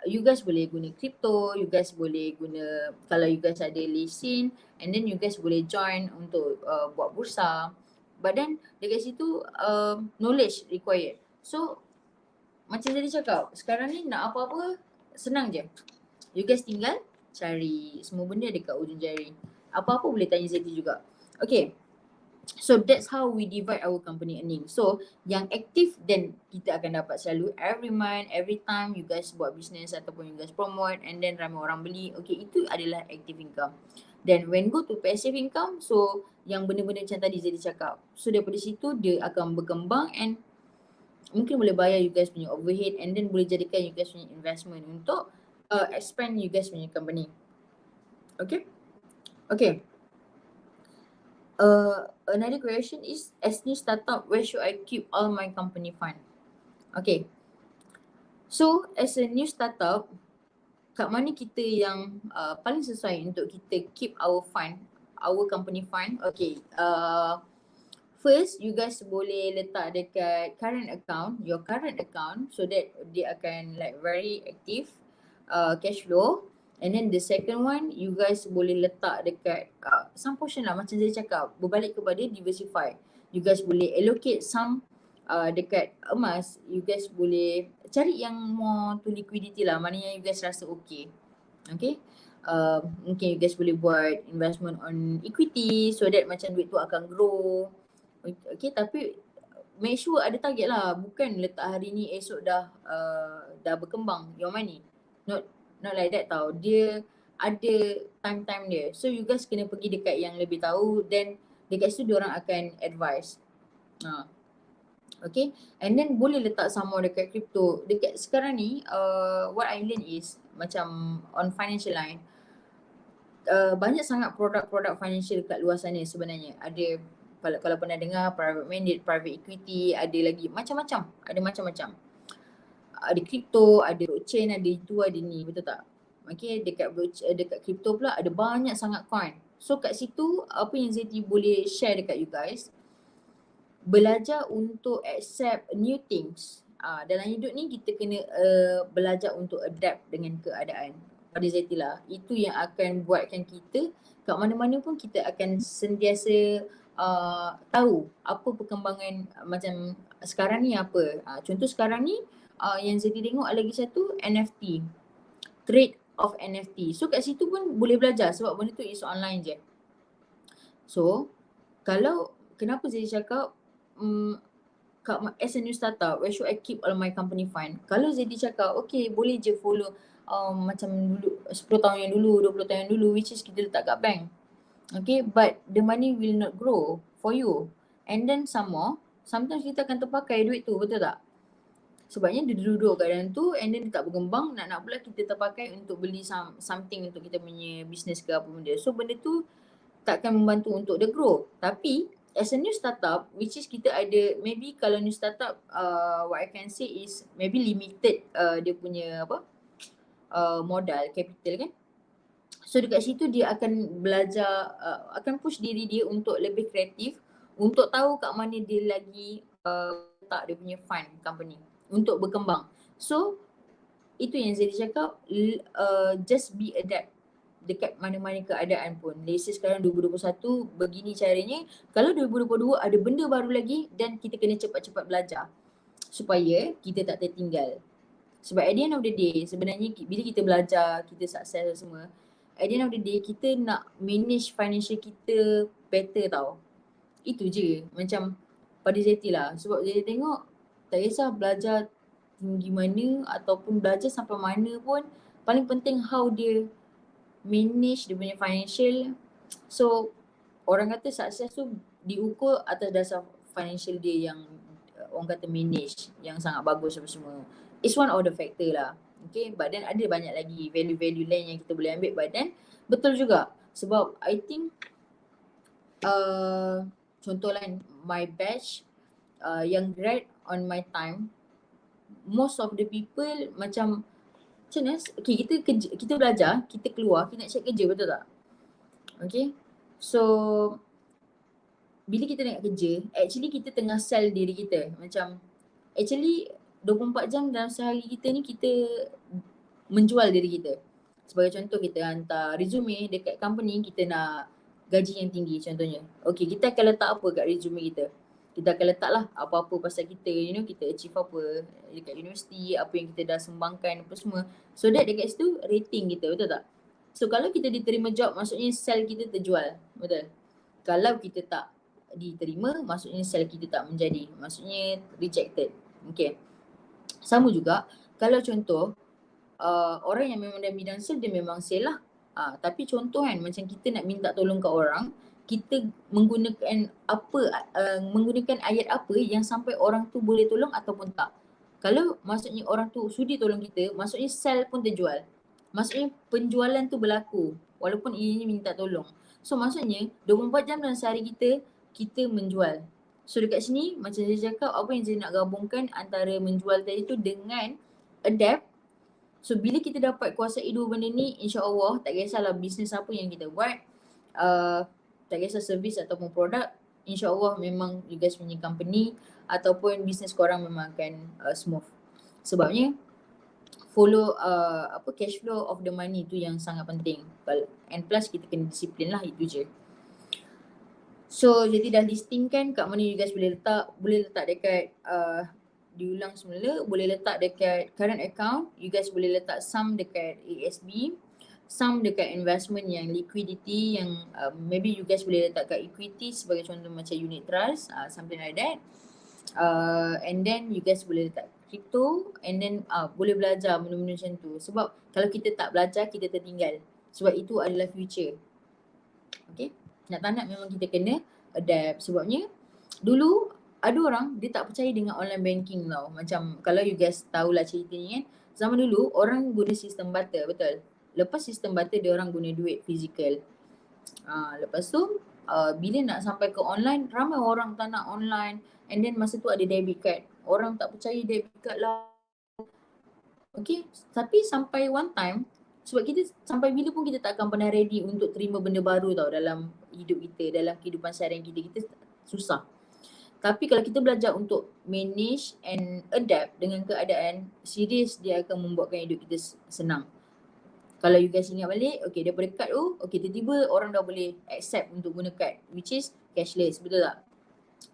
you guys boleh guna crypto, you guys boleh guna, kalau you guys ada lesen, and then you guys boleh join untuk buat bursa. But then dekat situ knowledge required. So macam tadi cakap, sekarang ni nak apa-apa senang je. You guys tinggal cari, semua benda dekat ujung jari. Apa-apa boleh tanya Zeti juga. Okay. So that's how we divide our company earning. So yang aktif then kita akan dapat selalu every month, every time you guys buat business ataupun you guys promote and then ramai orang beli. Okay, itu adalah active income. Then when go to passive income, so yang benda-benda macam tadi Zedi cakap. So daripada situ dia akan berkembang and mungkin boleh bayar you guys punya overhead, and then boleh jadikan you guys punya investment untuk expand you guys punya company. Okay? Okay. Another question is, as new startup, where should I keep all my company fund? Okay. So as a new startup, kat mana kita yang paling sesuai untuk kita keep our fund, our company fund? Okay. First, you guys boleh letak dekat current account, your current account, so that dia akan like very active cash flow. And then the second one, you guys boleh letak dekat some portion lah, macam saya cakap, berbalik kepada diversify. You guys boleh allocate some dekat emas. You guys boleh cari yang more to liquidity lah, mana yang you guys rasa okay. Okay. Mungkin you guys boleh buat investment on equity so that macam duit tu akan grow. Okay, tapi make sure ada target lah. Bukan letak hari ni esok dah berkembang your money. Not like that tau. Dia ada time dia. So you guys kena pergi dekat yang lebih tahu, then dekat situ diorang akan advise. Okay. And then boleh letak sama dekat crypto. Dekat sekarang ni what I learn is macam on financial line, banyak sangat produk-produk financial kat luar sana sebenarnya. Ada, kalau pernah dengar, private mandate, private equity, ada lagi macam-macam. Ada macam-macam. Ada crypto, ada blockchain, ada itu, ada ni, betul tak? Okay, dekat crypto pula ada banyak sangat coin. So kat situ apa yang Zeti boleh share dekat you guys, belajar untuk accept new things. Dalam hidup ni kita kena belajar untuk adapt dengan keadaan. Pada Zeti lah, itu yang akan buatkan kita kat mana-mana pun kita akan sentiasa tahu apa perkembangan macam sekarang ni apa. Contoh sekarang ni yang Zeti tengok ada lagi satu NFT, trade of NFT. So kat situ pun boleh belajar sebab benda tu is online je. So kalau kenapa Zeti cakap as a new startup, where should I keep all my company fund? Kalau Zeti cakap okay boleh je follow macam dulu 10 tahun yang dulu, 20 tahun yang dulu, which is kita letak kat bank. Okay, but the money will not grow for you. And then some more, sometimes kita akan terpakai duit tu, betul tak? Sebabnya dia duduk kat dalam tu and then dia tak berkembang, nak pula kita terpakai untuk beli something untuk kita punya business ke apa benda. So benda tu takkan membantu untuk dia grow. Tapi as a new startup, which is kita ada, maybe kalau new startup what I can say is maybe limited dia punya modal, capital kan. So dekat situ dia akan belajar, akan push diri dia untuk lebih kreatif, untuk tahu kat mana dia lagi letak dia punya fund company untuk berkembang. So itu yang Zedi cakap, just be adapt dekat mana-mana keadaan pun. Let's say sekarang 2021 begini caranya, kalau 2022 ada benda baru lagi, dan kita kena cepat-cepat belajar supaya kita tak tertinggal. Sebab at the end of the day, sebenarnya bila kita belajar, kita sukses semua, at the end of the day kita nak manage financial kita better tau. Itu je macam pada Zeti lah. Sebab Zeti tengok tak kisah belajar tinggi mana ataupun belajar sampai mana pun, paling penting how dia manage dia punya financial. So orang kata sukses tu diukur atas dasar financial dia yang orang kata manage yang sangat bagus apa semua. It's one of the factor lah. Okay, but then ada banyak lagi value-value lain yang kita boleh ambil, but then betul juga sebab I think contoh lah my batch yang grad on my time, most of the people macam mana, okay kita kerja, kita belajar, kita keluar, kita nak cari kerja, betul tak? Okay, so bila kita nak kerja, actually kita tengah sell diri kita. Macam actually 24 jam dalam sehari kita ni kita menjual diri kita. Sebagai contoh, kita hantar resume dekat company, kita nak gaji yang tinggi contohnya. Okay, kita akan letak apa kat resume kita? Kita akan letak lah apa-apa pasal kita, kita achieve apa dekat universiti, apa yang kita dah sumbangkan apa semua. So that dekat situ rating kita, betul tak? So kalau kita diterima job, maksudnya sell kita terjual, betul? Kalau kita tak diterima, maksudnya sell kita tak menjadi, maksudnya rejected. Okay. Sama juga kalau contoh orang yang memang dalam bidang sale, dia memang sale lah. Tapi contoh kan, macam kita nak minta tolong kat orang, kita menggunakan menggunakan ayat apa yang sampai orang tu boleh tolong ataupun tak. Kalau maksudnya orang tu sudi tolong kita, maksudnya sell pun terjual. Maksudnya penjualan tu berlaku walaupun ianya minta tolong. So maksudnya 24 jam dalam sehari kita menjual. So dekat sini macam saya cakap, apa yang saya nak gabungkan antara menjual tadi tu dengan adapt. So bila kita dapat kuasai dua benda ni, insya-Allah tak kisahlah bisnes apa yang kita buat, tak kisah servis ataupun produk, insya-Allah memang you guys punya company ataupun bisnes korang memang akan smooth. Sebabnya follow cash flow of the money tu yang sangat penting. And plus kita kena disiplin lah, itu je. So jadi dah listing kan kat mana you guys boleh letak dekat diulang semula, boleh letak dekat current account, you guys boleh letak sum dekat ASB, sum dekat investment yang liquidity yang maybe you guys boleh letak kat equity sebagai contoh macam unit trust, something like that. And then you guys boleh letak crypto, and then boleh belajar benda-benda macam tu. Sebab kalau kita tak belajar, kita tertinggal. Sebab itu adalah future. Okay, nak tak nak memang kita kena adapt. Sebabnya dulu ada orang dia tak percaya dengan online banking tau. Macam kalau you guys tahulah ceritanya kan, zaman dulu orang guna sistem barter, betul? Lepas sistem barter dia orang guna duit fizikal. Lepas tu bila nak sampai ke online, ramai orang tak nak online. And then masa tu ada debit card. Orang tak percaya debit card lah. Okay, tapi sampai one time, sebab kita sampai bila pun kita tak akan pernah ready untuk terima benda baru tau dalam hidup kita, dalam kehidupan seharian kita susah. Tapi kalau kita belajar untuk manage and adapt dengan keadaan, serius dia akan membuatkan hidup kita senang. Kalau you guys ingat balik, okay daripada kad tu, okay tiba-tiba orang dah boleh accept untuk guna kad, which is cashless, betul tak?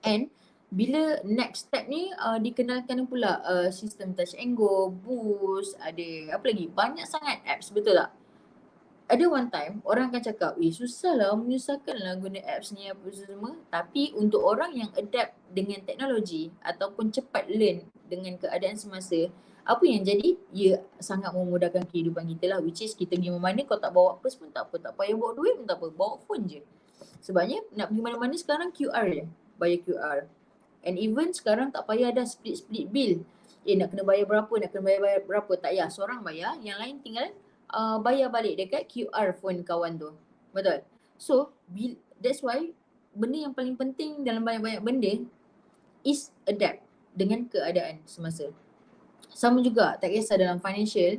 And bila next step ni dikenalkan pula sistem touch and go, boost, ada apa lagi, banyak sangat apps, betul tak? Ada one time orang akan cakap, susah lah, menyusahkan lah guna apps ni apa semua. Tapi untuk orang yang adapt dengan teknologi ataupun cepat learn dengan keadaan semasa, apa yang jadi, ia sangat memudahkan kehidupan kita lah. Which is kita pergi mana, kau tak bawa purse pun tak apa, tak payah bawa duit pun tak apa, bawa phone je. Sebabnya nak pergi mana-mana sekarang QR je, bayar QR. And even sekarang tak payah dah split bill. Nak kena bayar berapa, nak kena bayar berapa, tak payah. Seorang bayar, yang lain tinggal bayar balik dekat QR phone kawan tu. Betul? So that's why benda yang paling penting dalam banyak-banyak benda is adapt dengan keadaan semasa. Sama juga, tak kisah dalam financial,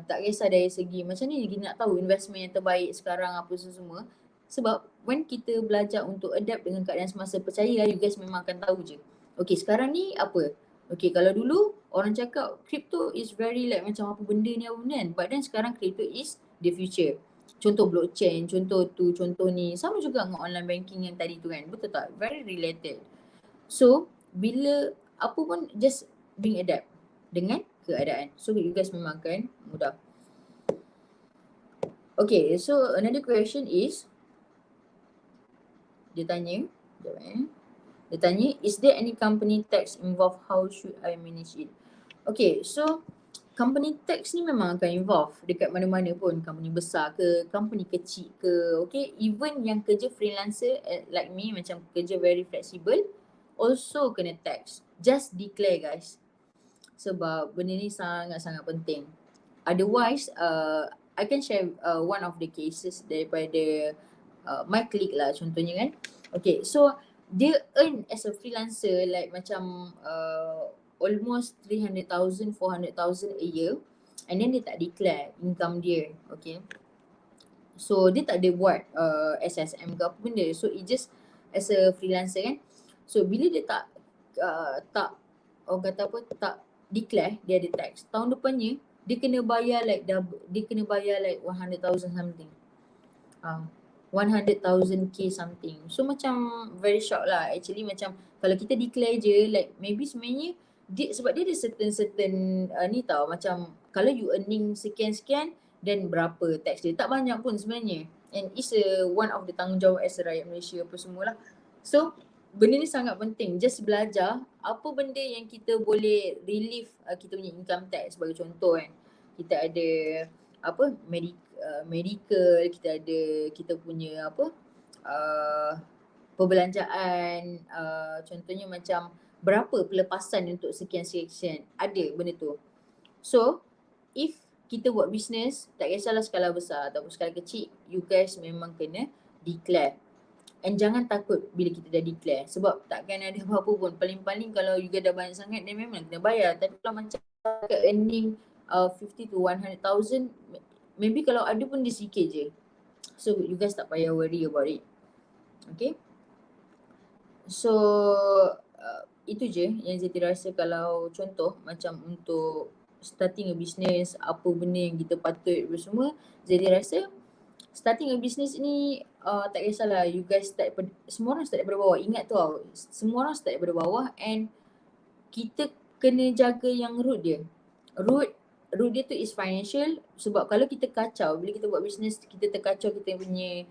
tak kisah dari segi macam ni kita nak tahu investment yang terbaik sekarang apa semua. Sebab when kita belajar untuk adapt dengan keadaan semasa, percayalah you guys memang akan tahu je. Okay, sekarang ni apa? Okay, kalau dulu orang cakap crypto is very like macam apa benda ni apa benda kan. But then sekarang crypto is the future. Contoh blockchain, contoh tu, contoh ni. Sama juga dengan online banking yang tadi tu kan. Betul tak? Very related. So, bila apa pun just being adapt dengan keadaan. So, you guys memang akan mudah. Okay, so another question is, dia tanya, sekejap dia tanya, is there any company tax involved? How should I manage it? Okay, so company tax ni memang akan involve dekat mana-mana pun, company besar ke, company kecil ke, okay. Even yang kerja freelancer like me, macam kerja very flexible, also kena tax. Just declare guys. Sebab benda ni sangat-sangat penting. Otherwise, I can share one of the cases daripada my colleague lah contohnya kan. Okay, so dia earn as a freelancer like macam almost 300,000, 400,000 a year, and then dia tak declare income dia, okay. So dia tak ada buat SSM ke apa benda, so it just as a freelancer kan. So bila dia tak orang kata apa, tak declare, dia ada tax. Tahun depannya dia kena bayar like dia kena bayar like 100,000 something. 100,000k something. So macam very shock lah. Actually macam kalau kita declare je like maybe sebenarnya dia, sebab dia ada certain ni tau, macam kalau you earning sekian-sekian dan berapa tax dia. Tak banyak pun sebenarnya. And it's one of the tanggungjawab as a rakyat Malaysia apa semualah. So benda ni sangat penting. Just belajar apa benda yang kita boleh relieve kita punya income tax. Sebagai contoh kan, kita ada apa, medical, kita punya apa, perbelanjaan, contohnya macam berapa pelepasan untuk sekian-sekian, ada benda tu. So if kita buat bisnes, tak kisahlah skala besar ataupun skala kecil, you guys memang kena declare. And jangan takut bila kita dah declare, sebab takkan ada apa-apa pun. Paling-paling kalau you guys dah banyak sangat, then memang kena bayar. Tapi kalau macam earning 50 to 100,000, maybe kalau ada pun dia sikit je. So you guys tak payah worry about it. Okay. So itu je yang Zeti rasa kalau contoh macam untuk starting a business, apa benda yang kita patut semua. Zeti rasa starting a business ni tak kisahlah, you guys start semua orang start daripada bawah. Ingat tu tau, semua orang start daripada bawah, and kita kena jaga yang root dia. Root dia tu is financial. Sebab kalau kita kacau, bila kita buat business, kita terkacau kita punya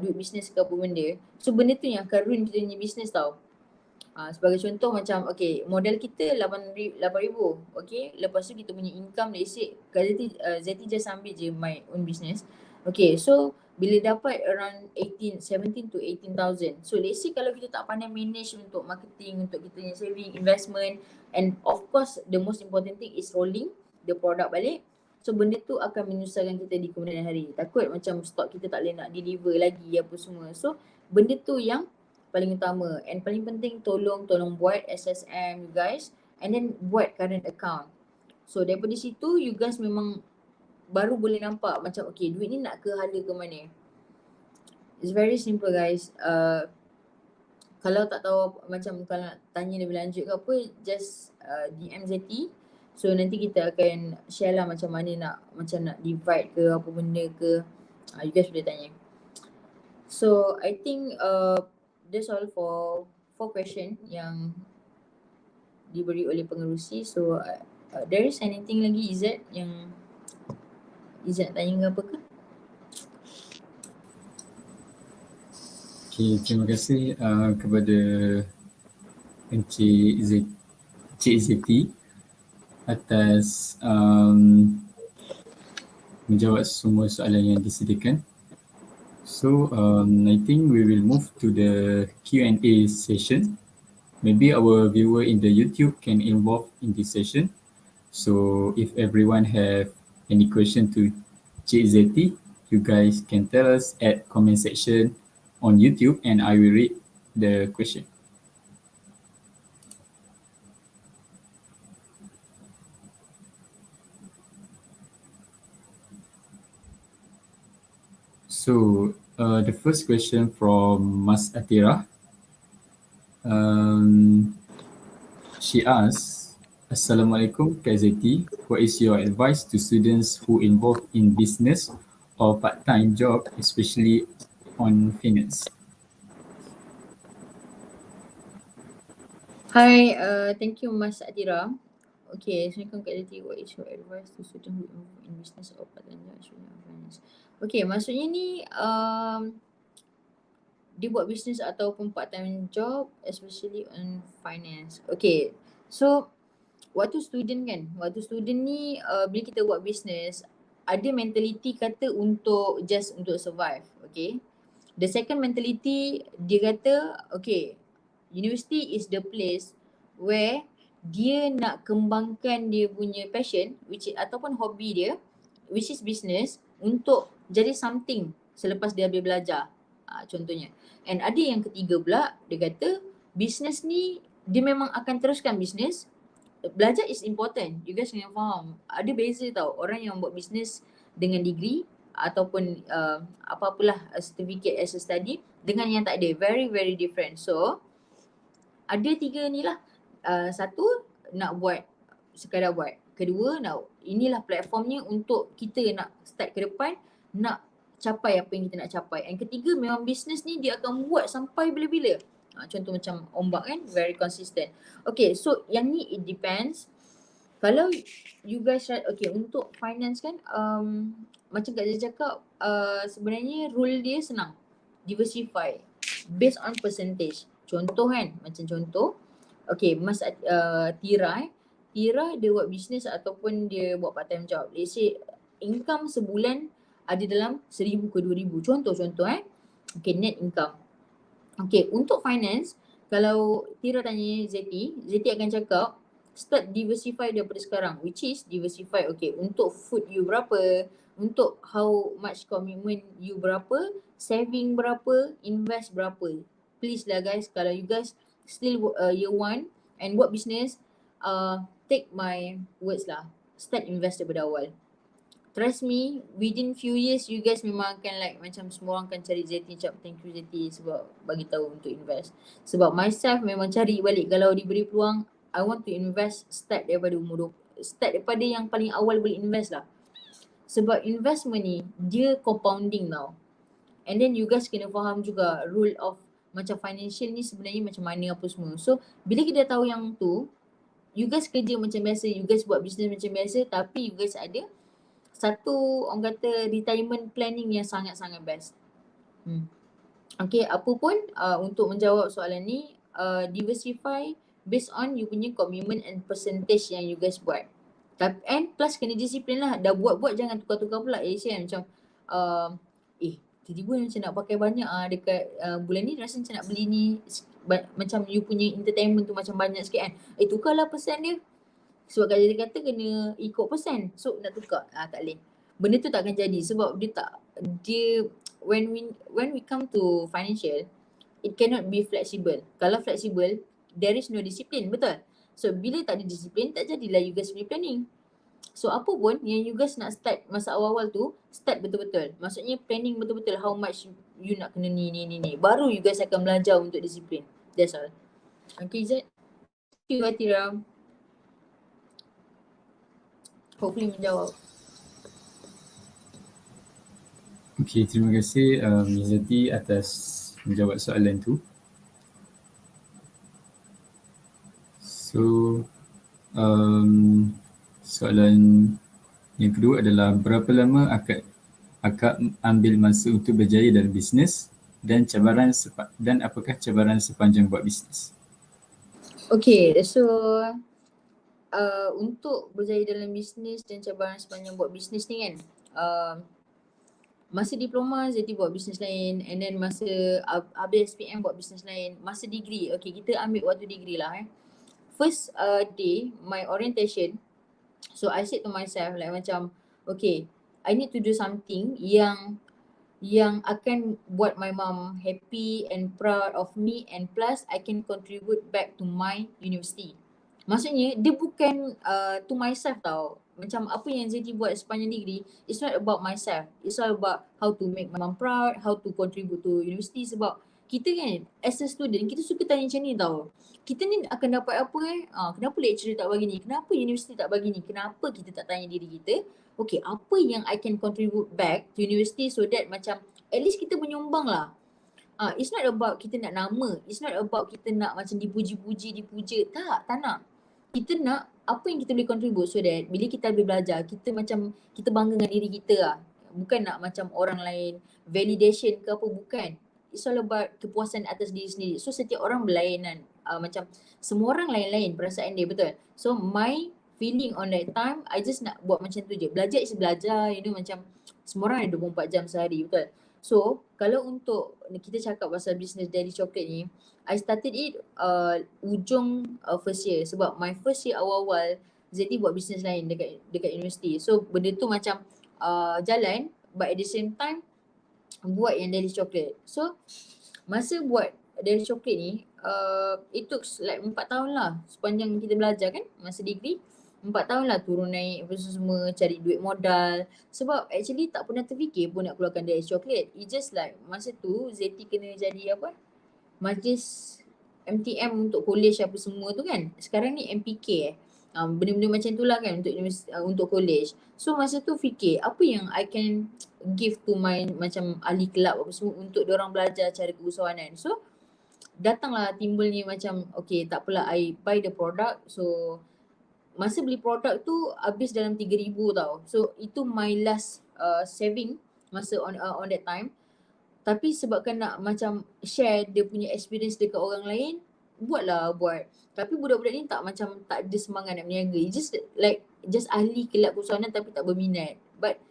duit business ke apa benda, so benda tu yang akan ruin kita punya business tau. Sebagai contoh macam okay, modal kita 8,000, okay, lepas tu kita punya income, let's say Zeti just ambil je my own business. Okay, so bila dapat around 17 to 18,000, so let's say kalau kita tak pandai manage untuk marketing, untuk kita punya saving, investment, and of course the most important thing is rolling the product balik, so benda tu akan menyusahkan kita di kemudian hari. Takut macam stok kita tak boleh nak deliver lagi apa semua. So benda tu yang paling utama, and paling penting tolong buat SSM you guys, and then buat current account. So daripada situ you guys memang baru boleh nampak macam okay, duit ni nak ke hala ke mana. It's very simple guys. Kalau tak tahu macam kalau nak tanya lebih lanjut ke apa, just DM Zeti. So nanti kita akan share lah macam mana macam nak divide ke apa benda ke, you guys boleh tanya. So I think that's all for 4 question yang diberi oleh pengerusi. So there is anything lagi Izzat yang Izzat tanya ke apa ke? Okay, terima kasih kepada Encik Zeti atas menjawab semua soalan yang disediakan. So I think we will move to the Q&A session. Maybe our viewer in the YouTube can involve in this session. So if everyone have any question to Cik Zeti, you guys can tell us at comment section on YouTube and I will read the question. So the first question from Mas Atira. She asks, Assalamualaikum Kak Zeti, what is your advice to students who involved in business or part-time job, especially on finance? Hi, thank you Mas Atira. Okay, so kan kat DT, what is your advice to student who involved in business or part-time job student or finance? Okay, maksudnya ni dia buat business ataupun part-time job especially on finance. Okay, so waktu student ni bila kita buat business, ada mentality kata untuk just untuk survive, okay. The second mentality dia kata, okay, university is the place where dia nak kembangkan dia punya passion ataupun hobi dia, which is business, untuk jadi something selepas dia habis belajar. Contohnya. And ada yang ketiga pula, dia kata business ni dia memang akan teruskan business. Belajar is important. You guys kena faham. Ada beza tau orang yang buat business dengan degree ataupun apa-apalah certificate as a study dengan yang tak ada. Very very different. So ada tiga ni lah. Satu, nak buat sekadar buat. Kedua, inilah platformnya untuk kita nak start ke depan, nak capai apa yang kita nak capai. And ketiga, memang business ni dia akan buat sampai bila-bila. Contoh macam ombak kan, very consistent. Okay, so yang ni it depends. Kalau you guys, okay, untuk finance kan, macam Kak Zia cakap, sebenarnya rule dia senang. Diversify based on percentage. Contoh kan, macam contoh, okay, Mas Tira dia buat business ataupun dia buat part time job. Let's say income sebulan ada dalam 1,000 ke 2,000. Contoh okay, net income. Okay, untuk finance, kalau Tira tanya Zeti akan cakap start diversify daripada sekarang, which is diversify, okay, untuk food you berapa, untuk how much commitment you berapa, saving berapa, invest berapa. Please lah guys, kalau you guys still year 1 and buat business, take my words lah, start invest daripada awal. Trust me, within few years you guys memang akan like macam semua orang akan cari Zeti, cakap thank you Zeti sebab bagi tahu untuk invest. Sebab myself memang cari balik, kalau diberi peluang I want to invest, start daripada start daripada yang paling awal boleh invest lah. Sebab investment ni dia compounding tau. And then you guys kena faham juga rule of macam financial ni sebenarnya macam mana apa semua. So bila kita tahu yang tu, you guys kerja macam biasa, you guys buat business macam biasa, tapi you guys ada satu orang kata retirement planning yang sangat-sangat best. Okay, apa pun untuk menjawab soalan ni, diversify based on you punya commitment and percentage yang you guys buat. And plus kena disiplin lah, dah buat-buat jangan tukar-tukar pula. Macam tiba-tiba macam nak pakai banyak dekat bulan ni rasa macam nak beli ni, macam you punya entertainment tu macam banyak sikit kan. Tukarlah persen dia. Sebab kalau dia kata kena ikut persen, so nak tukar, tak boleh. Benda tu tak akan jadi sebab dia when we come to financial, it cannot be flexible. Kalau flexible, there is no discipline, betul? So bila tak ada disiplin, tak jadilah you guys punya planning. So apa pun yang you guys nak start masa awal-awal tu, start betul-betul. Maksudnya planning betul-betul how much you nak kena ni. Baru you guys akan belajar untuk disiplin. That's all. Okay Zed? Thank you Atira. Hopefully menjawab. Okay, terima kasih Zeti atas menjawab soalan tu. So, soalan yang kedua adalah berapa lama akak ambil masa untuk berjaya dalam bisnes dan apakah cabaran sepanjang buat bisnes? Okay, so untuk berjaya dalam bisnes dan cabaran sepanjang buat bisnes ni kan, masa diploma Zeti buat bisnes lain, and then masa habis SPM buat bisnes lain, masa degree, okay kita ambil waktu degree lah First day, my orientation, so I said to myself like macam, okay, I need to do something yang akan buat my mom happy and proud of me, and plus I can contribute back to my university. Maksudnya dia bukan to myself tau. Macam apa yang Zeti buat sepanjang degree, it's not about myself. It's all about how to make my mom proud, how to contribute to university. Sebab kita kan as a student, kita suka tanya macam ni tau. Kita ni akan dapat apa kenapa lecturer tak bagi ni? Kenapa university tak bagi ni? Kenapa kita tak tanya diri kita, okay, apa yang I can contribute back to university so that macam at least kita menyumbang lah. It's not about kita nak nama. It's not about kita nak macam dipuji-puji, dipuja. Tak nak. Kita nak apa yang kita boleh contribute so that bila kita habis belajar, kita macam kita bangga dengan diri kita lah. Bukan nak macam orang lain, validation ke apa, bukan. It's all about kepuasan atas diri sendiri. So setiap orang berlainan. Macam semua orang lain-lain perasaan dia, betul. So my feeling on that time, I just nak buat macam tu je. Belajar is belajar, macam semua orang ada 24 jam sehari, betul. So kalau untuk kita cakap pasal business Daily Chocolate ni, I started it ujung first year. Sebab my first year awal-awal Zeti buat business lain dekat universiti. So benda tu macam jalan, but at the same time buat yang Daily Chocolate. So masa buat Daily Chocolate ni it took like 4 tahun lah sepanjang kita belajar kan, masa degree 4 tahun lah turun naik apa semua, cari duit modal. Sebab actually tak pernah terfikir pun nak keluarkan Daily Chocolate. It just like masa tu Zeti kena jadi apa, majlis MTM untuk college apa semua tu kan. Sekarang ni MPK benda-benda macam tu lah kan untuk college. So masa tu fikir apa yang I can give to my macam ahli kelab apa semua untuk diorang belajar cara keusahawanan. So datanglah timbulnya macam okay, tak apalah, I buy the product. So masa beli produk tu habis dalam 3,000 tau. So itu my last saving masa on that time. Tapi sebabkan nak macam share dia punya experience dekat orang lain, buat. Tapi budak-budak ni tak ada semangat nak berniaga. Just ahli kelab keusahawanan tapi tak berminat. But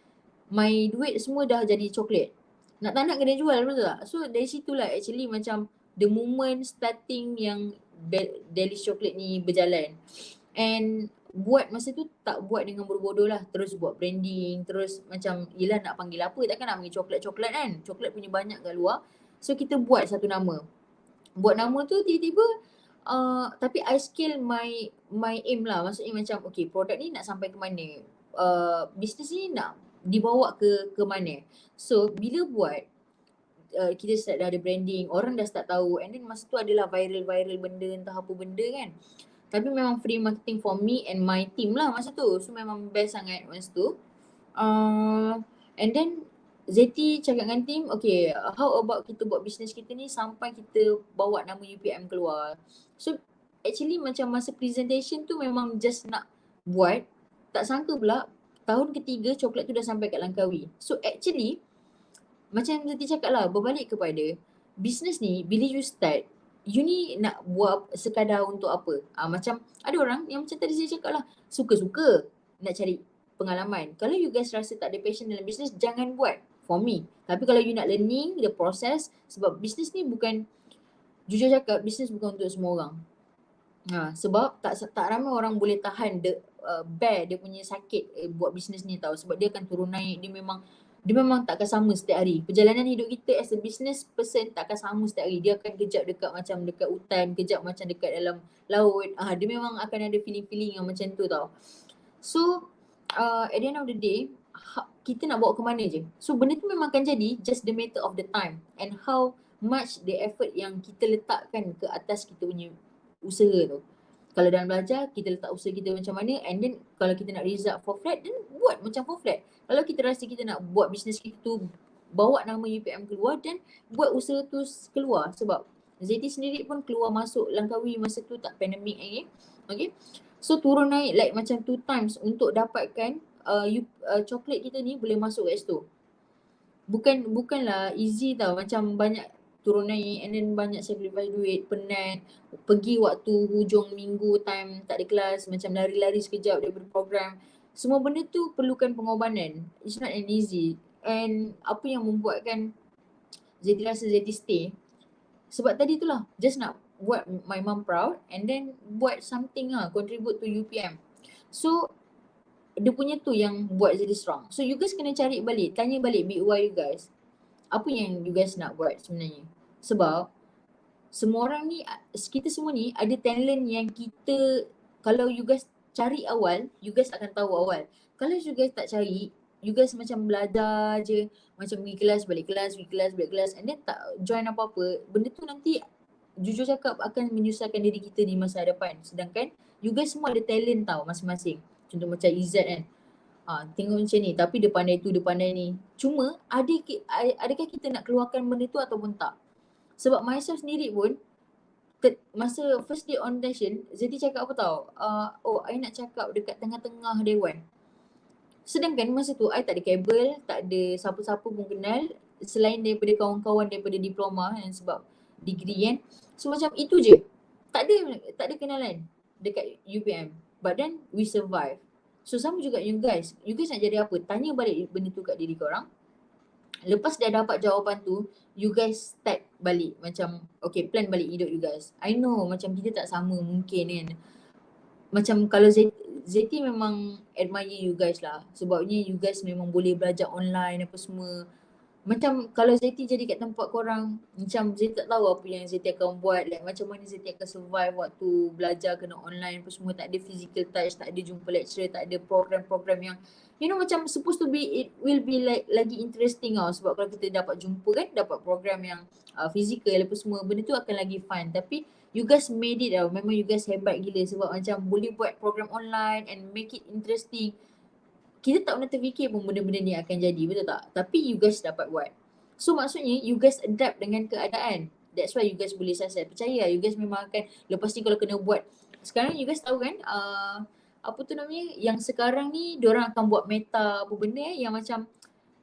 my duit semua dah jadi coklat. Nak tak nak kena jual, betul tak? So dari situlah actually macam the moment starting yang Daily Chocolate ni berjalan. And buat masa tu tak buat dengan bodoh-bodoh lah. Terus buat branding, terus macam yelah nak panggil apa, takkan nak panggil coklat-coklat kan. Coklat punya banyak kat luar. So kita buat satu nama. Buat nama tu tiba-tiba tapi I scale my aim lah. Maksudnya macam okay, produk ni nak sampai ke mana, bisnes ni nak dibawa ke mana. So bila buat kita start dah ada branding, orang dah start tahu, and then masa tu adalah viral benda entah apa benda kan. Tapi memang free marketing for me and my team lah masa tu. So memang best sangat masa tu. And then Zeti cakap dengan team, okay, how about kita buat bisnes kita ni sampai kita bawa nama UPM keluar. So actually macam masa presentation tu memang just nak buat. Tak sangka pula tahun ketiga coklat tu dah sampai kat Langkawi. So actually macam Zeti cakap lah, berbalik kepada bisnes ni bila you start, you ni nak buat sekadar untuk apa? Macam ada orang yang macam tadi saya cakap lah, suka-suka nak cari pengalaman. Kalau you guys rasa tak ada passion dalam bisnes, jangan buat for me. Tapi kalau you nak learning the process, sebab bisnes ni bukan, jujur cakap, bisnes bukan untuk semua orang. Sebab tak ramai orang boleh tahan bear dia punya sakit buat bisnes ni tau. Sebab dia akan turun naik, dia memang takkan sama setiap hari. Perjalanan hidup kita as a business person takkan sama setiap hari. Dia akan kejap dekat hutan, kejap macam dekat dalam laut. Dia memang akan ada feeling-feeling yang macam tu tau. So at the end of the day, kita nak bawa ke mana je. So benda tu memang akan jadi, just the matter of the time and how much the effort yang kita letakkan ke atas kita punya usaha tu. Kalau dalam belajar, kita letak usaha kita macam mana, and then kalau kita nak result for flat, then buat macam for flat. Kalau kita rasa kita nak buat bisnes kita tu, bawa nama UPM keluar dan buat usaha tu keluar. Sebab Zeti sendiri pun keluar masuk Langkawi masa tu tak pandemik lagi. Okay. So turun naik like macam 2 times untuk dapatkan coklat kita ni boleh masuk kat situ. Bukanlah easy tau, macam banyak turun naik and then banyak sacrifice duit, penat, pergi waktu hujung minggu time tak ada kelas, macam lari-lari sekejap daripada program. Semua benda tu perlukan pengorbanan. It's not an easy. And apa yang membuatkan Zeti rasa Zeti stay, sebab tadi tu lah, just nak buat my mom proud and then buat something lah, contribute to UPM. So dia punya tu yang buat Zeti strong. So you guys kena cari balik, tanya balik big why you guys. Apa yang you guys nak buat sebenarnya? Sebab semua orang ni, kita semua ni ada talent yang kita, kalau you guys cari awal, you guys akan tahu awal. Kalau you guys tak cari, you guys macam belajar je, macam pergi kelas, balik kelas, and then tak join apa-apa, benda tu nanti jujur cakap akan menyusahkan diri kita di masa hadapan. Sedangkan you guys semua ada talent tau masing-masing. Contoh macam Izzat kan, tengok macam ni, tapi dia pandai tu, dia pandai ni. Cuma adakah kita nak keluarkan benda tu ataupun tak? Sebab myself sendiri pun masa first day orientation, Zeti cakap apa tau? Oh, I nak cakap dekat tengah-tengah dewan. Sedangkan masa tu I tak ada kabel, tak ada siapa-siapa pun kenal selain daripada kawan-kawan daripada diploma yang sebab degree kan. So macam itu je. Tak ada kenalan dekat UPM. But then we survive. So sama juga you guys. You guys nak jadi apa? Tanya balik benda tu kat diri korang. Lepas dah dapat jawapan tu, you guys start balik macam okay, plan balik hidup you guys. I know macam kita tak sama mungkin kan. Macam kalau Zeti memang admire you guys lah. Sebabnya you guys memang boleh belajar online apa semua. Macam kalau Zeti jadi kat tempat korang, macam Zeti tak tahu apa yang Zeti akan buat, like macam mana Zeti akan survive waktu belajar kena online apa semua, tak ada physical touch, tak ada jumpa lecturer, tak ada program-program yang you know macam supposed to be, it will be like lagi interesting tau. Sebab kalau kita dapat jumpa kan, dapat program yang physical apa semua, benda tu akan lagi fun. Tapi you guys made it tau, memang you guys hebat gila sebab macam boleh buat program online and make it interesting. Kita tak pernah terfikir pun benda-benda ni akan jadi, betul tak? Tapi you guys dapat buat. So maksudnya you guys adapt dengan keadaan. That's why you guys boleh sukses. Percaya you guys memang akan, lepas ni kalau kena buat. Sekarang you guys tahu kan, apa tu namanya, yang sekarang ni diorang akan buat meta apa benda yang macam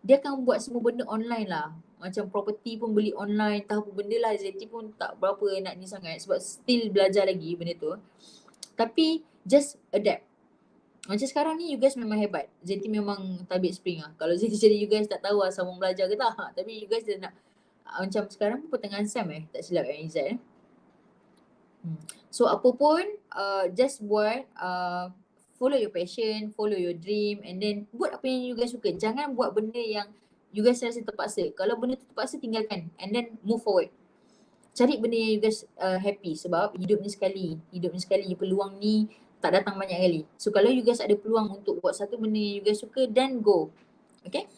dia akan buat semua benda online lah. Macam property pun beli online, tahu apa benda lah. Zeti pun tak berapa nak ni sangat sebab still belajar lagi benda tu. Tapi just adapt. Macam sekarang ni you guys memang hebat. Zeti memang tabik spring lah. Kalau Zeti jadi you guys tak tahu lah sambung belajar ke tak. Tapi you guys dah nak macam sekarang pun pertengahan SEM tak silap Izzat So apa pun just buat, follow your passion, follow your dream and then buat apa yang you guys suka. Jangan buat benda yang you guys rasa terpaksa. Kalau benda tu terpaksa tinggalkan and then move forward. Cari benda yang you guys happy sebab hidup ni sekali, peluang ni tak datang banyak kali. So kalau you guys ada peluang untuk buat satu benda yang you guys suka, then go. Okay?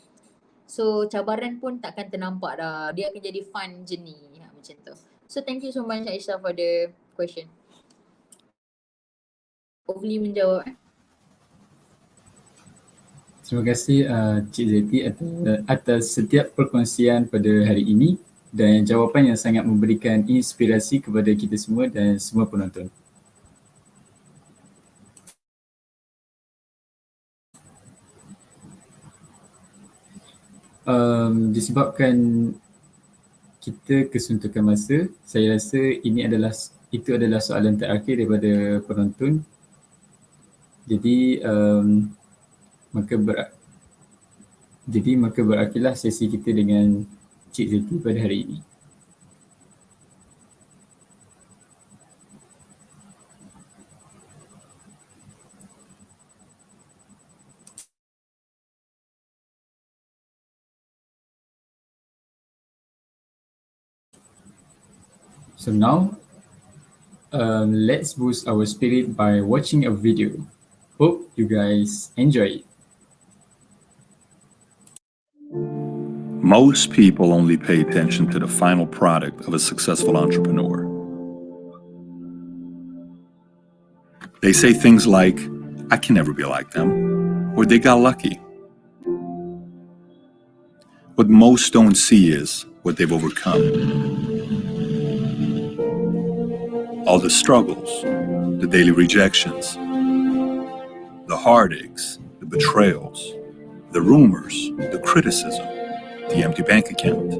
So cabaran pun takkan ternampak dah. Dia akan jadi fun journey macam tu. So thank you so much Aisyah for the question. Hopefully menjawab. Terima kasih Cik Zeti atas setiap perkongsian pada hari ini dan jawapan yang sangat memberikan inspirasi kepada kita semua dan semua penonton. Disebabkan kita kesuntukan masa, saya rasa itu adalah soalan terakhir daripada penonton. Jadi maka berakhirlah sesi kita dengan Cik Zeti pada hari ini. So now, let's boost our spirit by watching a video. Hope you guys enjoy it. Most people only pay attention to the final product of a successful entrepreneur. They say things like, I can never be like them, or they got lucky. What most don't see is what they've overcome. All the struggles, the daily rejections, the heartaches, the betrayals, the rumors, the criticism, the empty bank account,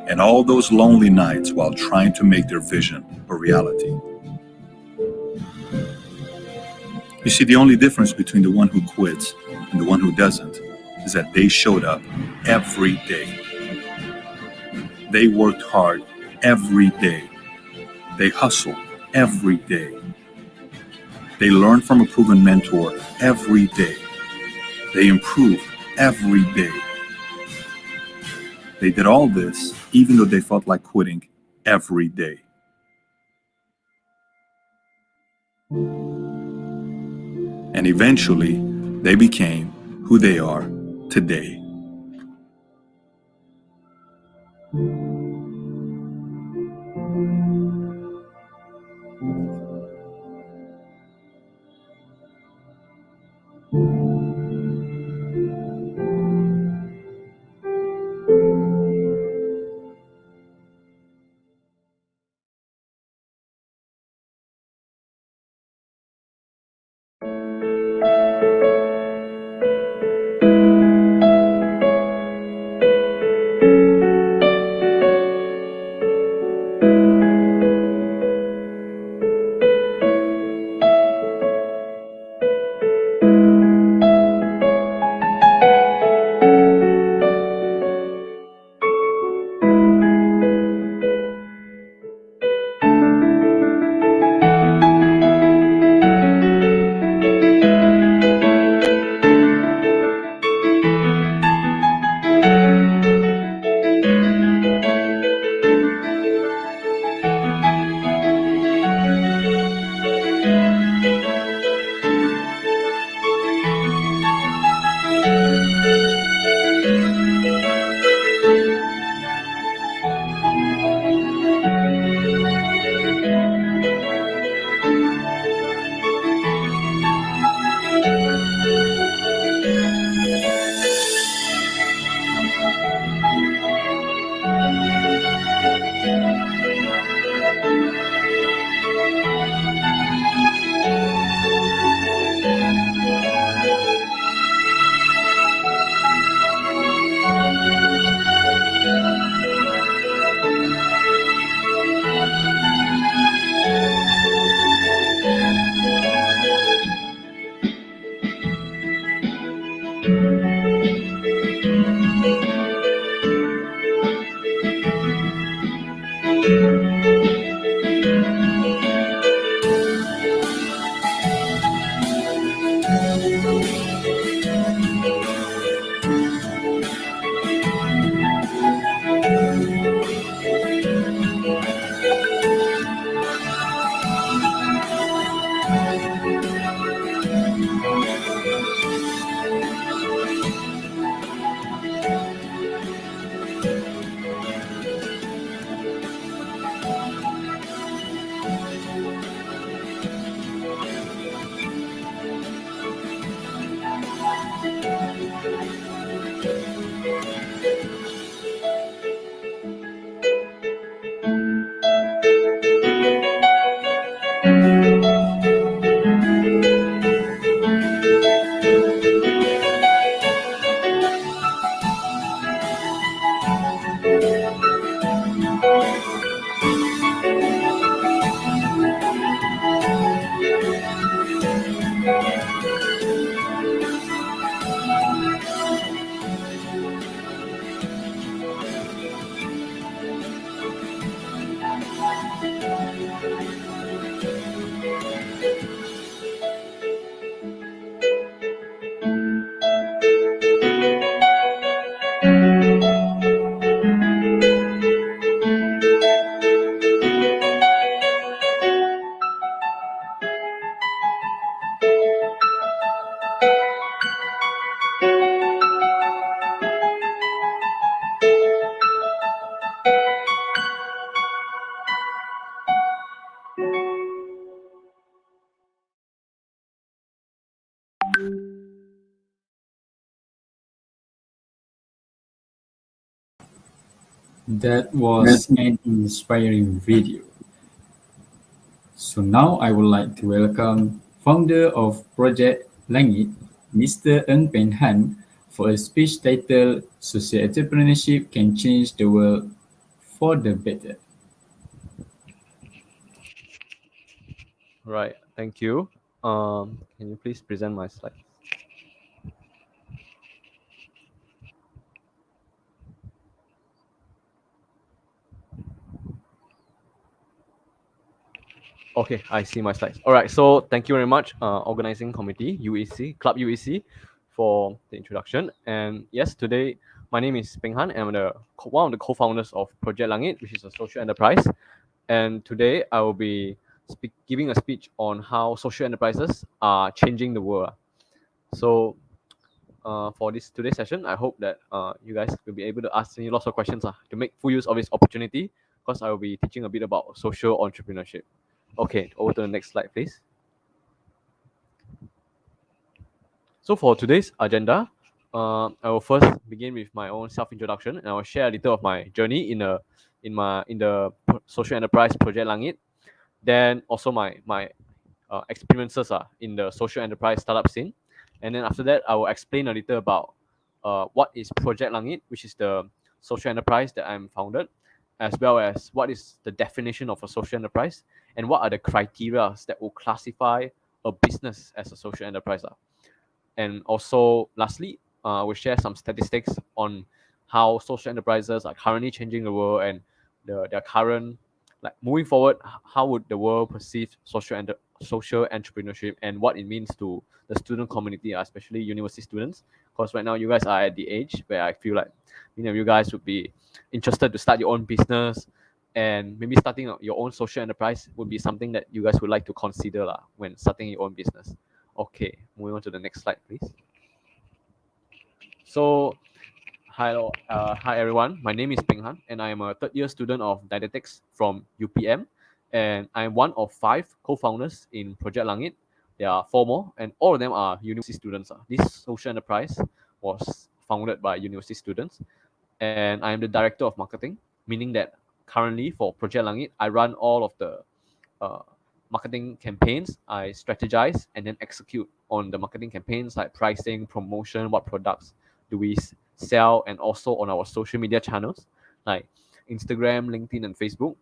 and all those lonely nights while trying to make their vision a reality. You see, the only difference between the one who quits and the one who doesn't is that they showed up every day. They worked hard every day. They hustled every day. They learned from a proven mentor every day. They improved every day. They did all this even though they felt like quitting every day. And eventually, they became who they are today. That was an inspiring video. So now I would like to welcome founder of Project Langit, Mr. Ng Peng Han, for a speech titled Social Entrepreneurship Can Change the World for the Better. Right, thank you. Can you please present my slide? Okay, I see my slides. All right, so thank you very much, organizing committee, UEC, Club UEC, for the introduction. And yes, today my name is Peng Han, and I'm one of the co-founders of Project Langit, which is a social enterprise. And today I will be giving a speech on how social enterprises are changing the world. So for today's session, I hope that you guys will be able to ask me lots of questions to make full use of this opportunity, because I will be teaching a bit about social entrepreneurship. Okay, over to the next slide, please. So for today's agenda, I will first begin with my own self-introduction, and I will share a little of my journey in the social enterprise Project Langit. Then also my experiences in the social enterprise startup scene, and then after that I will explain a little about what is Project Langit, which is the social enterprise that I'm founded, as well as what is the definition of a social enterprise and what are the criteria that will classify a business as a social enterprise. And also, lastly, we'll share some statistics on how social enterprises are currently changing the world and their current, like moving forward, how would the world perceive social entrepreneurship and what it means to the student community, especially university students. Because right now you guys are at the age where I feel like many of you guys would be interested to start your own business, and maybe starting your own social enterprise would be something that you guys would like to consider when starting your own business. Okay, moving on to the next slide, please. So, hi everyone. My name is Peng Han, and I am a third-year student of Dietetics from UPM, and I'm one of 5 co-founders in Project Langit. There are 4 more, and all of them are university students. This social enterprise was founded by university students, and I am the director of marketing, meaning that currently for Project Langit, I run all of the marketing campaigns. I strategize and then execute on the marketing campaigns like pricing, promotion, what products do we sell, and also on our social media channels like Instagram, LinkedIn, and Facebook.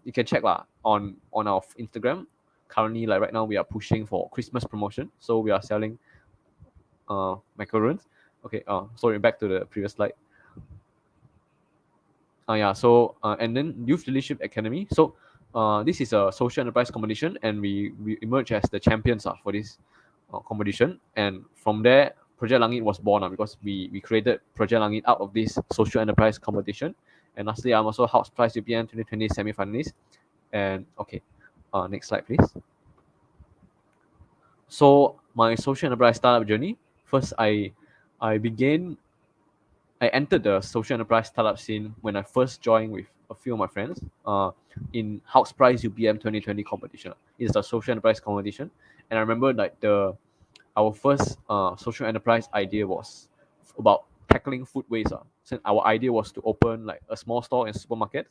You can check on our Instagram. Currently, like right now, we are pushing for Christmas promotion, so we are selling macarons. Okay, sorry, back to the previous slide. And then Youth Leadership Academy. So this is a social enterprise competition, and we emerge as the champions for this competition. And from there, Project Langit was born because we created Project Langit out of this social enterprise competition. And lastly, I'm also House Prize UPM 2020 semi-finalist. And okay, next slide, please. So my social enterprise startup journey. First, I entered the social enterprise startup scene when I first joined with a few of my friends in House Prize UPM 2020 competition. It's a social enterprise competition, and I remember like our first social enterprise idea was about tackling food waste. So our idea was to open like a small store in supermarket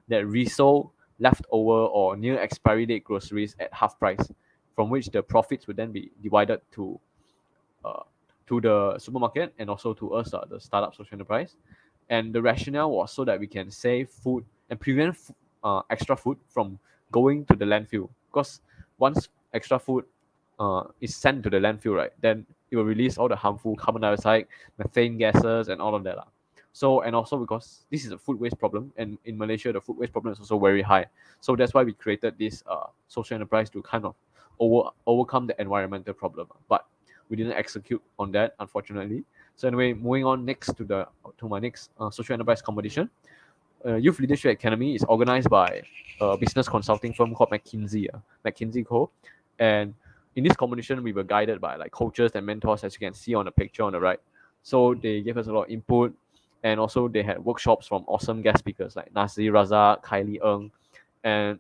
that resold leftover or near expiry date groceries at half price, from which the profits would then be divided to the supermarket and also to us, the startup social enterprise. And the rationale was so that we can save food and prevent extra food from going to the landfill. Because once extra food is sent to the landfill, right, then it will release all the harmful carbon dioxide, methane gases, and all of that. So, and also because this is a food waste problem, and in Malaysia, the food waste problem is also very high. So that's why we created this social enterprise to kind of overcome the environmental problem. But we didn't execute on that, unfortunately. So anyway, moving on next to my next social enterprise competition. Youth Leadership Academy is organized by a business consulting firm called McKinsey, McKinsey Co. And in this competition, we were guided by like coaches and mentors, as you can see on the picture on the right. So they gave us a lot of input, and also they had workshops from awesome guest speakers like Nazir Razak, Kylie Ng, and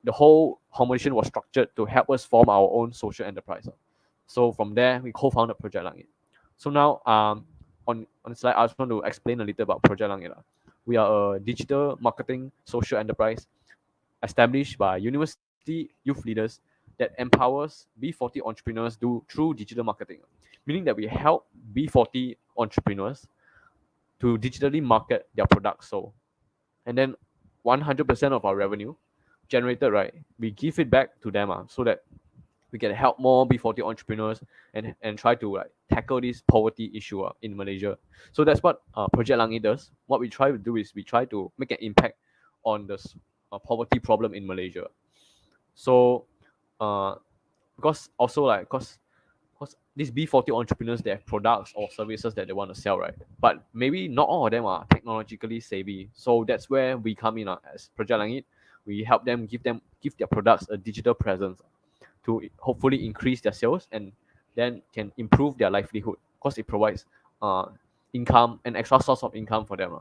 the whole competition was structured to help us form our own social enterprise. So from there, we co-founded Project Langit. So now, on the slide, I just want to explain a little about Project Langit. We are a digital marketing social enterprise established by university youth leaders that empowers B40 entrepreneurs through digital marketing, meaning that we help B40 entrepreneurs to digitally market their products. So, and then 100% of our revenue generated, right, we give it back to them so that we can help more B40 entrepreneurs and try to like tackle this poverty issue in Malaysia. So that's what Project Langit does. What we try to do is we try to make an impact on this poverty problem in Malaysia. So because also like because these B40 entrepreneurs, they have products or services that they want to sell, right? But maybe not all of them are technologically savvy. So that's where we come in as Project Langit. We help them give their products a digital presence to hopefully increase their sales and then can improve their livelihood because it provides income, an extra source of income for them.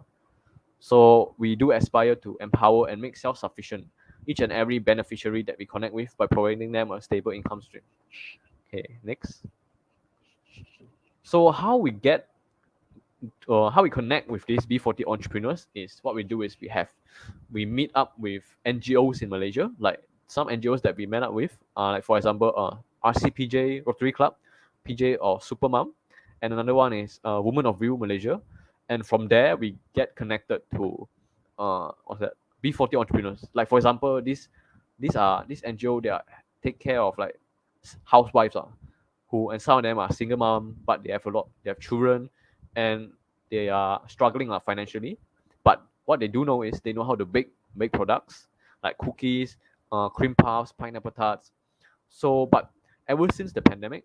So we do aspire to empower and make self-sufficient each and every beneficiary that we connect with by providing them a stable income stream. Okay, next. So how we connect with these B40 entrepreneurs is what we do is we meet up with NGOs in Malaysia, like some NGOs that we met up with, like for example, RCPJ Rotary Club, PJ or Supermom, and another one is Women of View Malaysia, and from there we get connected to B40 entrepreneurs. Like for example, this NGO, they take care of like housewives and some of them are single mom, but they have children, and they are struggling financially. But what they do know is they know how to bake products like cookies, cream puffs, pineapple tarts. So, but ever since the pandemic,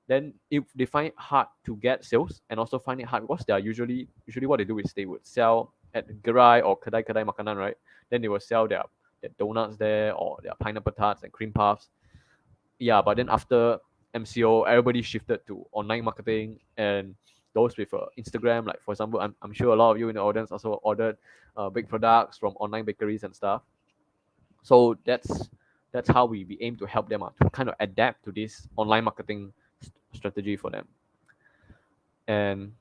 then if they find it hard to get sales and also find it hard because they are usually what they do is they would sell at gerai or kedai makanan, right? Then they will sell their donuts there or their pineapple tarts and cream puffs. Yeah, but then after MCO, everybody shifted to online marketing, and those with Instagram, like for example, I'm sure a lot of you in the audience also ordered big products from online bakeries and stuff. So that's how we aim to help them to kind of adapt to this online marketing strategy for them. And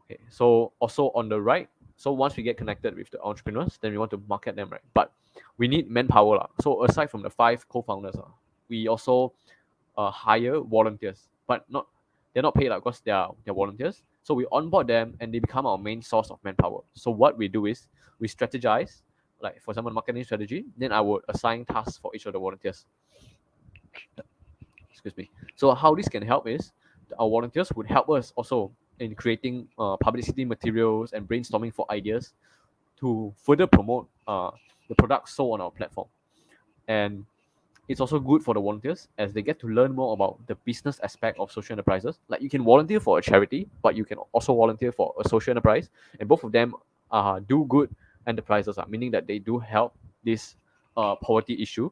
okay, so also on the right, so once we get connected with the entrepreneurs, then we want to market them, right? But we need manpower. So aside from the 5 co-founders, we also hire volunteers, but they're not paid because they're volunteers. So we onboard them and they become our main source of manpower. So what we do is we strategize, like for example, marketing strategy. Then I would assign tasks for each of the volunteers. Excuse me. So how this can help is our volunteers would help us also in creating publicity materials and brainstorming for ideas to further promote the products sold on our platform. And it's also good for the volunteers as they get to learn more about the business aspect of social enterprises. Like you can volunteer for a charity, but you can also volunteer for a social enterprise, and both of them do good enterprises, meaning that they do help this poverty issue.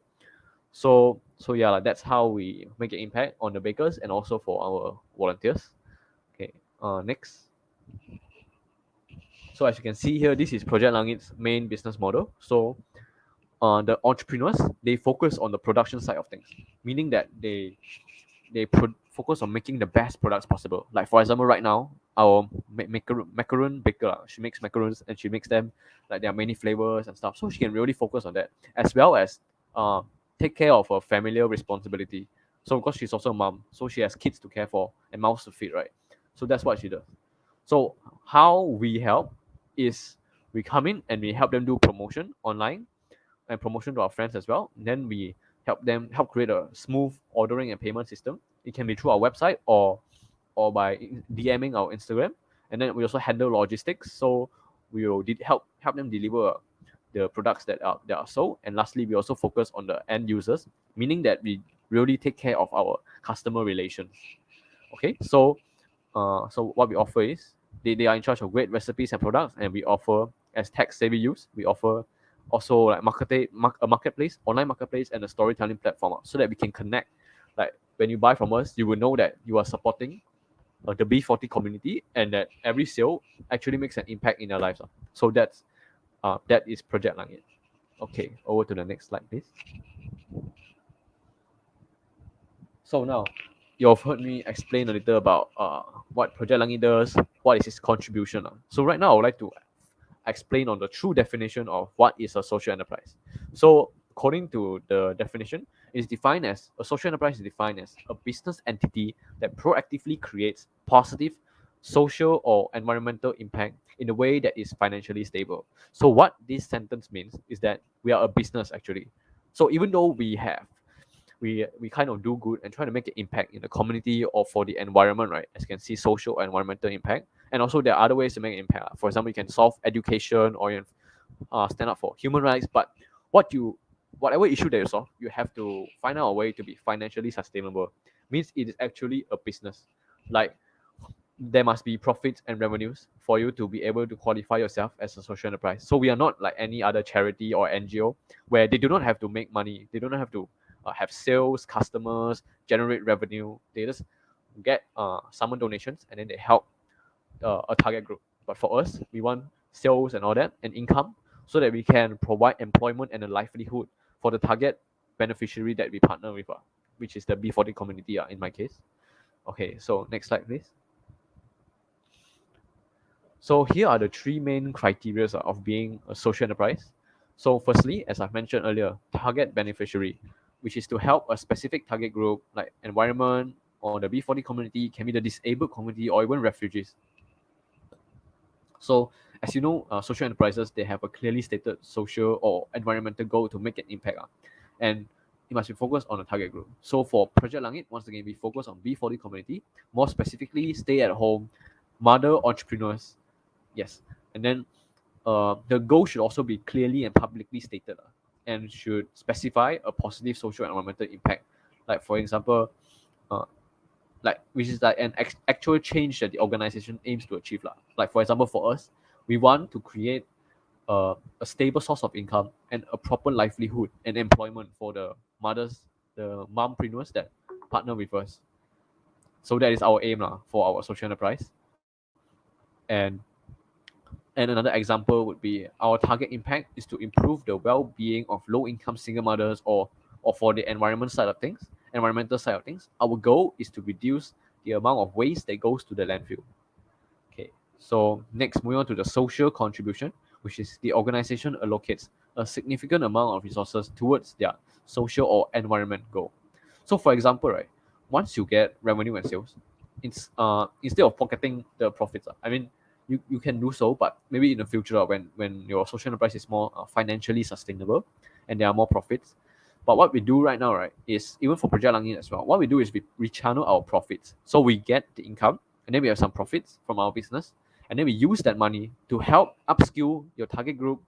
So yeah, like that's how we make an impact on the bakers and also for our volunteers. Okay, next. So as you can see here, this is Project Langit's main business model. So the entrepreneurs, they focus on the production side of things, meaning that they focus on making the best products possible. Like for example, right now, our macaron baker, she makes macarons and she makes them like there are many flavors and stuff. So she can really focus on that, as well as take care of her familial responsibility. So because she's also a mom, so she has kids to care for and mouths to feed, right? So that's what she does. So how we help is we come in and we help them do promotion online and promotion to our friends as well. And then we help create a smooth ordering and payment system. It can be through our website or by DMing our Instagram. And then we also handle logistics. So we will help them deliver the products that are sold. And lastly, we also focus on the end users, meaning that we really take care of our customer relations. Okay, so what we offer is they are in charge of great recipes and products, and we offer as tech-savvy use, we offer also like a marketplace, online marketplace, and a storytelling platform, so that we can connect. Like when you buy from us, you will know that you are supporting the B40 community, and that every sale actually makes an impact in their lives. So that is Project Langit. Okay, over to the next slide, please. So now you've heard me explain a little about what Project Langit does, what is its contribution. So right now I would like to explain on the true definition of what is a social enterprise. So according to the definition, a social enterprise is defined as a business entity that proactively creates positive social or environmental impact in a way that is financially stable. So what this sentence means is that we are a business actually. So even though we kind of do good and try to make an impact in the community or for the environment, right? As you can see, social and environmental impact. And also there are other ways to make an impact. For example, you can solve education or you stand up for human rights. But whatever issue that you solve, you have to find out a way to be financially sustainable. Means it is actually a business. Like there must be profits and revenues for you to be able to qualify yourself as a social enterprise. So we are not like any other charity or NGO where they do not have to make money. They do not have to have sales, customers, generate revenue. They just get some donations and then they help a target group. But for us, we want sales and all that and income so that we can provide employment and a livelihood for the target beneficiary that we partner with, which is the B40 community in my case. Okay, so next slide, please. So here are the three main criteria of being a social enterprise. So firstly, as I've mentioned earlier, target beneficiary, which is to help a specific target group like environment or the B40 community, can be the disabled community or even refugees. So as you know, social enterprises, they have a clearly stated social or environmental goal to make an impact. And it must be focused on a target group. So for Project Langit, once again, we focus on B40 community, more specifically stay at home, mother entrepreneurs. Yes. And then the goal should also be clearly and publicly stated and should specify a positive social and environmental impact. Like for example, which is like an actual change that the organization aims to achieve. Like for example, for us, we want to create a stable source of income and a proper livelihood and employment for the mompreneurs that partner with us. So that is our aim for our social enterprise. And another example would be our target impact is to improve the well-being of low-income single mothers or for the environmental side of things. Our goal is to reduce the amount of waste that goes to the landfill. Okay, so next, moving on to the social contribution, which is the organization allocates a significant amount of resources towards their social or environment goal. So for example, right, once you get revenue and sales, it's instead of pocketing the profits, you can do so, but maybe in the future when your social enterprise is more financially sustainable and there are more profits. But what we do right now, right, is even for Project Langit as well, what we do is we channel our profits. So we get the income and then we have some profits from our business and then we use that money to help upskill your target group.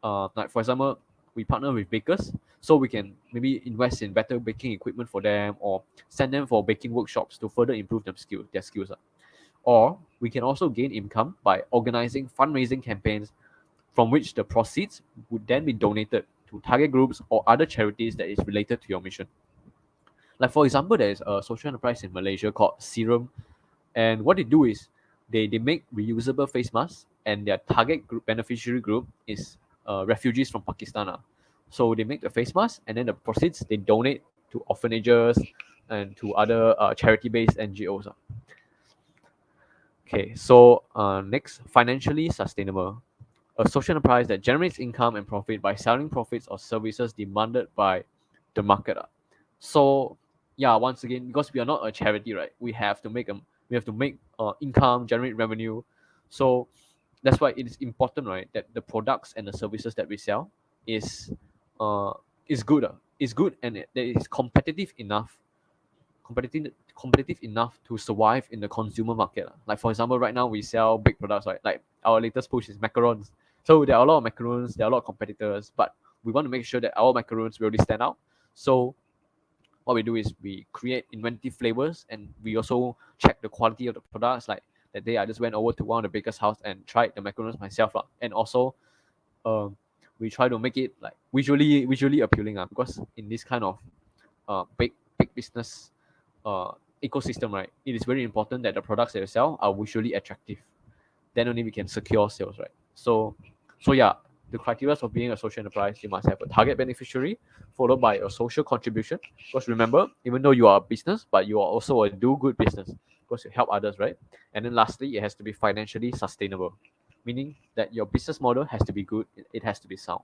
Like for example, we partner with bakers, so we can maybe invest in better baking equipment for them, or send them for baking workshops to further improve their skills. Or we can also gain income by organizing fundraising campaigns from which the proceeds would then be donated to target groups or other charities that is related to your mission. Like for example, there is a social enterprise in Malaysia called Serum, and what they do is they make reusable face masks, and their target group beneficiary group is refugees from Pakistan. So they make the face mask, and then the proceeds they donate to orphanages and to other charity-based NGOs. Okay, so next, financially sustainable. A social enterprise that generates income and profit by selling profits or services demanded by the market. So yeah, once again, because we are not a charity, right? We have to make income, generate revenue. So that's why it is important, right, that the products and the services that we sell is good. Is good, and that is competitive enough to survive in the consumer market. Like for example, right now we sell big products, right? Like our latest push is macarons. So there are a lot of macarons, there are a lot of competitors, but we want to make sure that our macarons really stand out. So what we do is we create inventive flavors, and we also check the quality of the products. Like that day I just went over to one of the baker's house and tried the macarons myself. And also we try to make it like visually appealing, because in this kind of big business ecosystem, right, it is very important that the products that you sell are visually attractive. Then only we can secure sales, right? So yeah, the criteria of being a social enterprise, you must have a target beneficiary, followed by a social contribution. Because remember, even though you are a business, but you are also a do-good business, because you help others, right? And then lastly, it has to be financially sustainable, meaning that your business model has to be good, it has to be sound.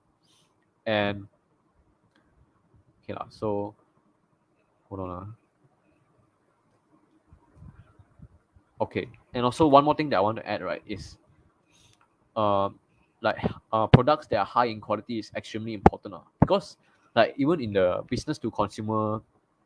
And okay, so hold on. Okay, and also one more thing that I want to add, right, is products that are high in quality is extremely important, because like even in the business to consumer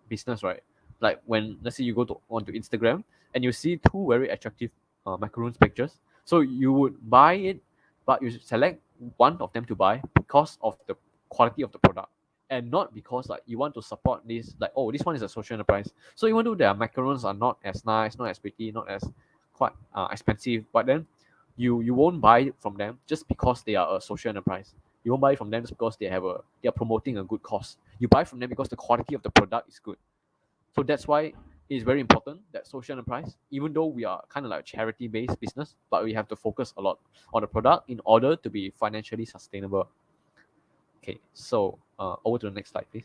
business, right, like when let's say you go onto Instagram and you see two very attractive macarons pictures, so you would buy it, but you select one of them to buy because of the quality of the product, and not because like you want to support this, like, oh, this one is a social enterprise, so even though their macarons are not as nice, not as pretty, not as quite expensive, but then you won't buy it from them just because they are a social enterprise. You won't buy it from them just because they are promoting a good cause. You buy from them because the quality of the product is good. So that's why it's very important that social enterprise, even though we are kind of like a charity-based business, but we have to focus a lot on the product in order to be financially sustainable. Okay, so over to the next slide, please.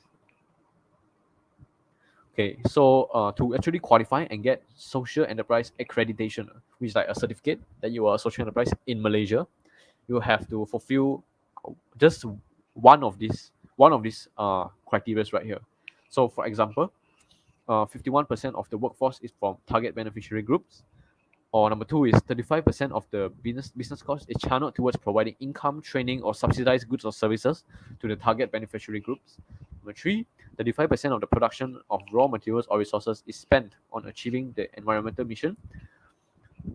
Okay, so to actually qualify and get social enterprise accreditation, which is like a certificate that you are a social enterprise in Malaysia, you have to fulfill just one of these criteria right here. So for example, 51% of the workforce is from target beneficiary groups. Or number two is 35% of the business cost is channeled towards providing income, training, or subsidized goods or services to the target beneficiary groups. Number three, 35% of the production of raw materials or resources is spent on achieving the environmental mission.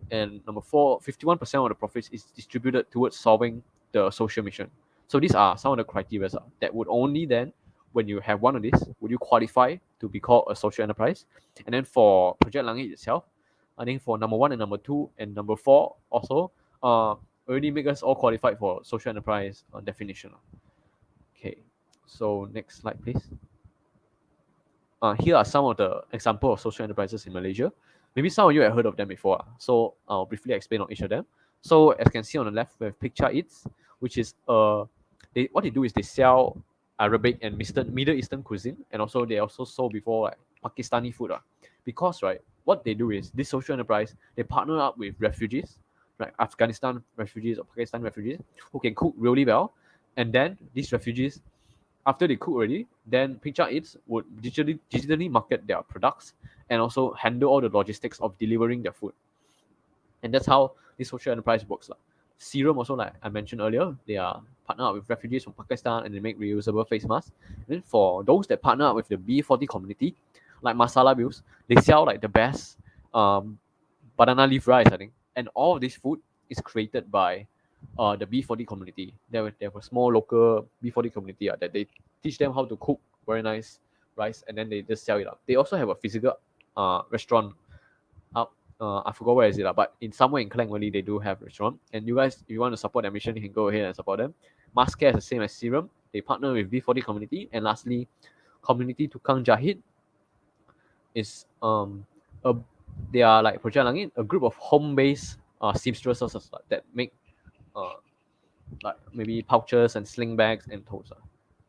And number four, 51% of the profits is distributed towards solving the social mission. So these are some of the criteria that would only then, when you have one of these, would you qualify to be called a social enterprise. And then for Project Langit itself, I think for number 1 and number 2 and number 4 also already make us all qualified for social enterprise definition. Okay, so next slide, please. Here are some of the examples of social enterprises in Malaysia. Maybe some of you have heard of them before, so I'll briefly explain on each of them. So as you can see on the left, we have Picture Eats, which is what they do is they sell Arabic and Middle Eastern cuisine, and also they also sold before like Pakistani food. Because right, what they do is this social enterprise, they partner up with refugees, like Afghanistan refugees or Pakistan refugees who can cook really well, and then these refugees, after they cook already, then Picture Eats would digitally market their products and also handle all the logistics of delivering their food. And that's how this social enterprise works. Serum also, like I mentioned earlier, they are partnered up with refugees from Pakistan and they make reusable face masks. And then for those that partner up with the B40 community, like Masala Bills, they sell like the best banana leaf rice, I think. And all of this food is created by the B40 community. They have a small local B40 community that they teach them how to cook very nice rice, and then they just sell it up. They also have a physical restaurant up. I forgot where is it, but in somewhere in Klang Valley, they do have a restaurant. And you guys, if you want to support their mission, you can go ahead and support them. Masker is the same as Serum. They partner with B40 community. And lastly, Community Tukang Jahit is they are like Project Langit, a group of home-based seamstresses that make like maybe pouches and sling bags and totes.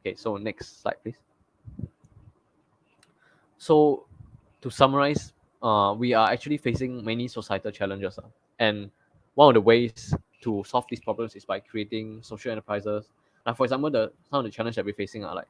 Okay, so next slide, please. So to summarize, we are actually facing many societal challenges. And one of the ways to solve these problems is by creating social enterprises. Like for example, some of the challenges that we're facing are like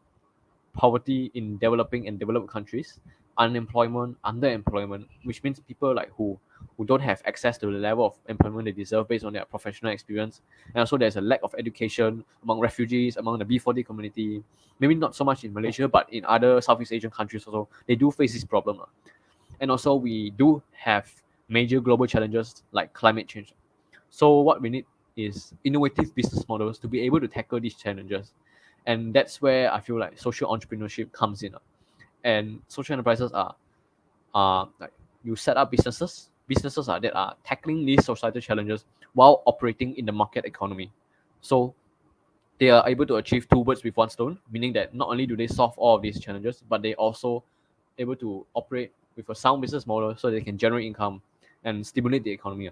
poverty in developing and developed countries, unemployment, underemployment, which means people like who don't have access to the level of employment they deserve based on their professional experience. And also there's a lack of education among refugees, among the B40 community. Maybe not so much in Malaysia, but in other Southeast Asian countries also, they do face this problem. And also we do have major global challenges like climate change. So what we need is innovative business models to be able to tackle these challenges. And that's where I feel like social entrepreneurship comes in. And social enterprises are like you set up businesses that are tackling these societal challenges while operating in the market economy. So they are able to achieve two birds with one stone, meaning that not only do they solve all of these challenges, but they also able to operate with a sound business model so they can generate income and stimulate the economy.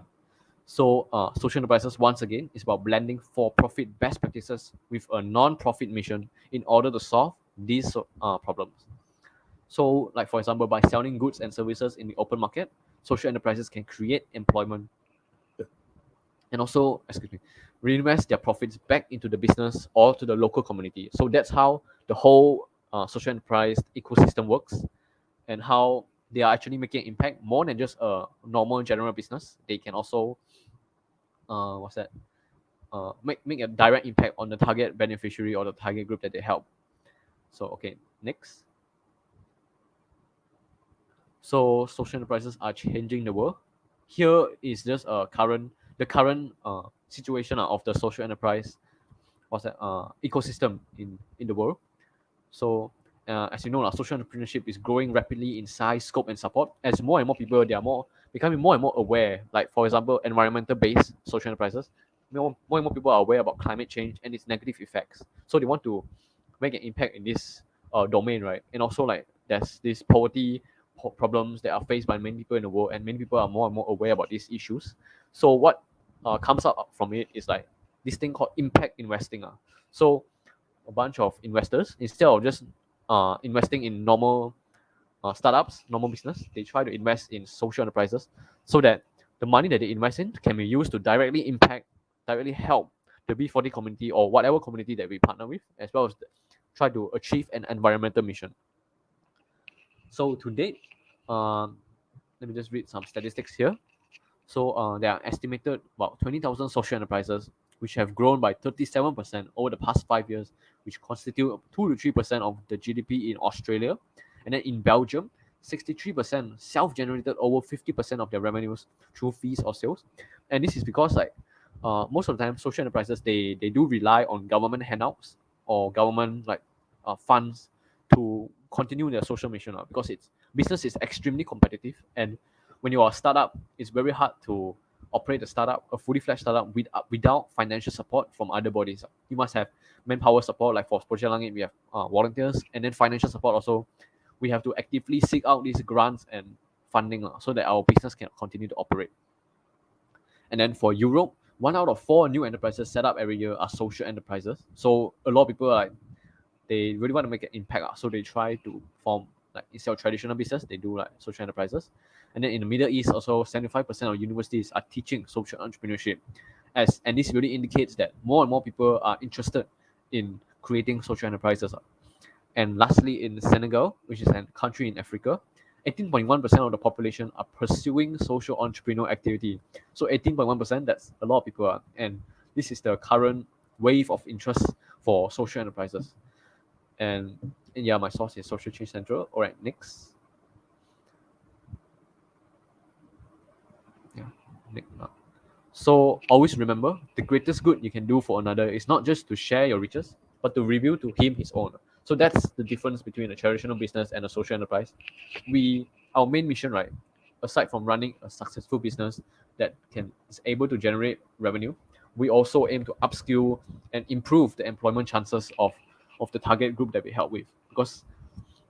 So social enterprises, once again, is about blending for-profit best practices with a non-profit mission in order to solve these problems. So, like for example, by selling goods and services in the open market, social enterprises can create employment and also, reinvest their profits back into the business or to the local community. So that's how the whole social enterprise ecosystem works, and how they are actually making an impact more than just a normal general business. They can also make a direct impact on the target beneficiary or the target group that they help. So okay, next. So social enterprises are changing the world. Here is just the current situation of the social enterprise ecosystem in the world. So as you know, social entrepreneurship is growing rapidly in size, scope, and support. As more and more people, they are becoming more and more aware. Like for example, environmental-based social enterprises, more and more people are aware about climate change and its negative effects. So they want to make an impact in this domain, right? And also like there's this poverty problems that are faced by many people in the world, and many people are more and more aware about these issues. So what comes out from it is like this thing called impact investing. So a bunch of investors, instead of just investing in normal startups, normal business, they try to invest in social enterprises so that the money that they invest in can be used to directly help the B40 community or whatever community that we partner with, as well as try to achieve an environmental mission. So to date, let me just read some statistics here. So there are estimated about 20,000 social enterprises which have grown by 37% over the past 5 years, which constitute 2 to 3% of the GDP in Australia. And then in Belgium, 63% self-generated over 50% of their revenues through fees or sales. And this is because like most of the time, social enterprises, they do rely on government handouts or government like funds to continue their social mission, because business is extremely competitive, and when you are a startup, it's very hard to operate a fully fledged startup without financial support from other bodies. You must have manpower support, like for Project Langit, we have volunteers, and then financial support also. We have to actively seek out these grants and funding so that our business can continue to operate. And then for Europe, 1 out of 4 new enterprises set up every year are social enterprises. So a lot of people are they really want to make an impact, so they try to form, like instead of traditional business, they do like social enterprises. And then in the Middle East, also 75% of universities are teaching social entrepreneurship, and this really indicates that more and more people are interested in creating social enterprises. And lastly, in Senegal, which is a country in Africa, 18.1% of the population are pursuing social entrepreneurial activity. So 18.1%, that's a lot of people, and this is the current wave of interest for social enterprises. And yeah, my source is Social Change Central. All right, next. Yeah, So always remember, the greatest good you can do for another is not just to share your riches, but to reveal to him his own. So that's the difference between a traditional business and a social enterprise. Our main mission, right, aside from running a successful business that is able to generate revenue, we also aim to upskill and improve the employment chances of the target group that we help with, because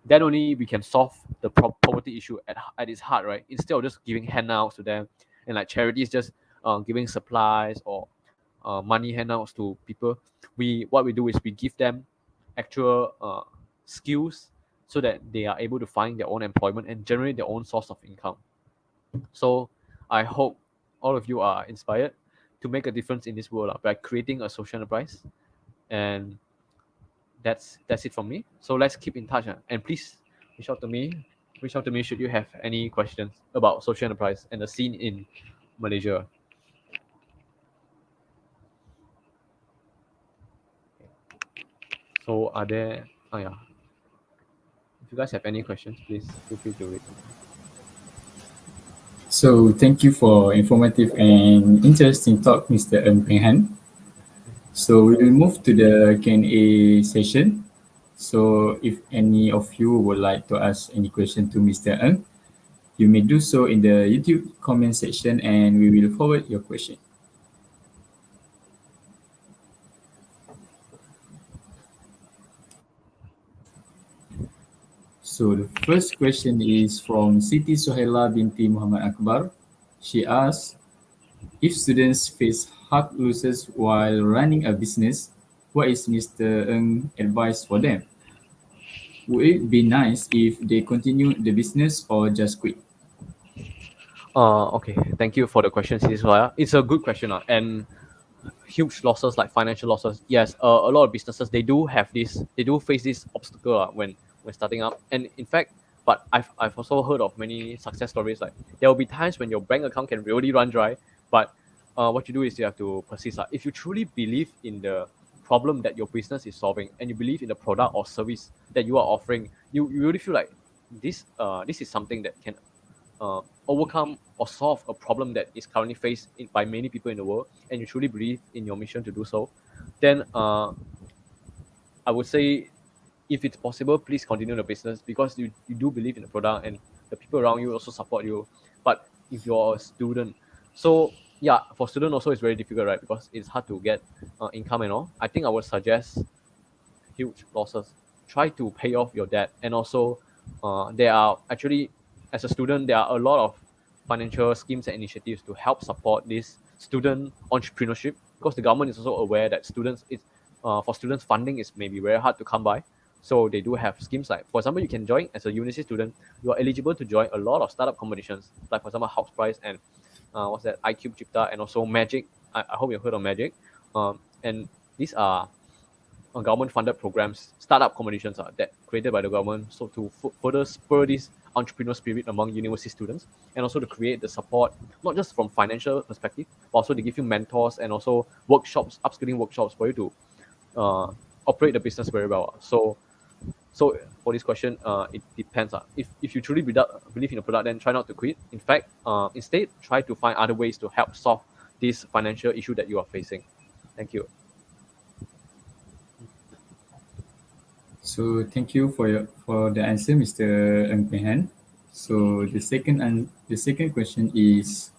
then only we can solve the poverty issue at its heart, right? Instead of just giving handouts to them, and like charities just giving supplies or money handouts to people. What we do is we give them actual skills so that they are able to find their own employment and generate their own source of income. So I hope all of you are inspired to make a difference in this world by creating a social enterprise. And that's it from me. So let's keep in touch, and please reach out to me. Reach out to me should you have any questions about social enterprise and the scene in Malaysia. So are there? Oh yeah. If you guys have any questions, please feel free to read. So thank you for informative and interesting talk, Mr. Ng Peng Han. So we will move to the Q&A session. So if any of you would like to ask any question to Mr. Ng, you may do so in the YouTube comment section and we will forward your question. So the first question is from Siti Suhaila binti Muhammad Akbar. She asks, if students face hard losses while running a business, what is Mr. Ng's advice for them? Would it be nice if they continue the business or just quit? Okay, thank you for the question, Siti Suhaila. It's a good question, and huge losses like financial losses. Yes, a lot of businesses they do face this obstacle when starting up. And in fact, but I've also heard of many success stories. Like there will be times when your bank account can really run dry, but what you do is you have to persist. If you truly believe in the problem that your business is solving and you believe in the product or service that you are offering, you really feel like this is something that can overcome or solve a problem that is currently faced by many people in the world, and you truly believe in your mission to do so, then I would say, if it's possible, please continue the business, because you do believe in the product and the people around you also support you. But if you're a student, so yeah, for student also it's very difficult, right? Because it's hard to get income and all. I think I would suggest huge losses. Try to pay off your debt, and also there are actually, as a student, there are a lot of financial schemes and initiatives to help support this student entrepreneurship, because the government is also aware that for students funding is maybe very hard to come by. So they do have schemes like, for example, you can join as a university student. You are eligible to join a lot of startup competitions, like for example, House Prize and what's that, iCube Chipta, and also Magic. I hope you've heard of Magic. And these are government-funded programs, startup competitions that created by the government, so to further spur this entrepreneurial spirit among university students, and also to create the support, not just from financial perspective, but also to give you mentors and also workshops, upskilling workshops for you to operate the business very well. So for this question, it depends. If you truly believe in the product, then try not to quit. In fact, instead, try to find other ways to help solve this financial issue that you are facing. Thank you. So thank you for the answer, Mr. Ng Peng Han. So the second question is,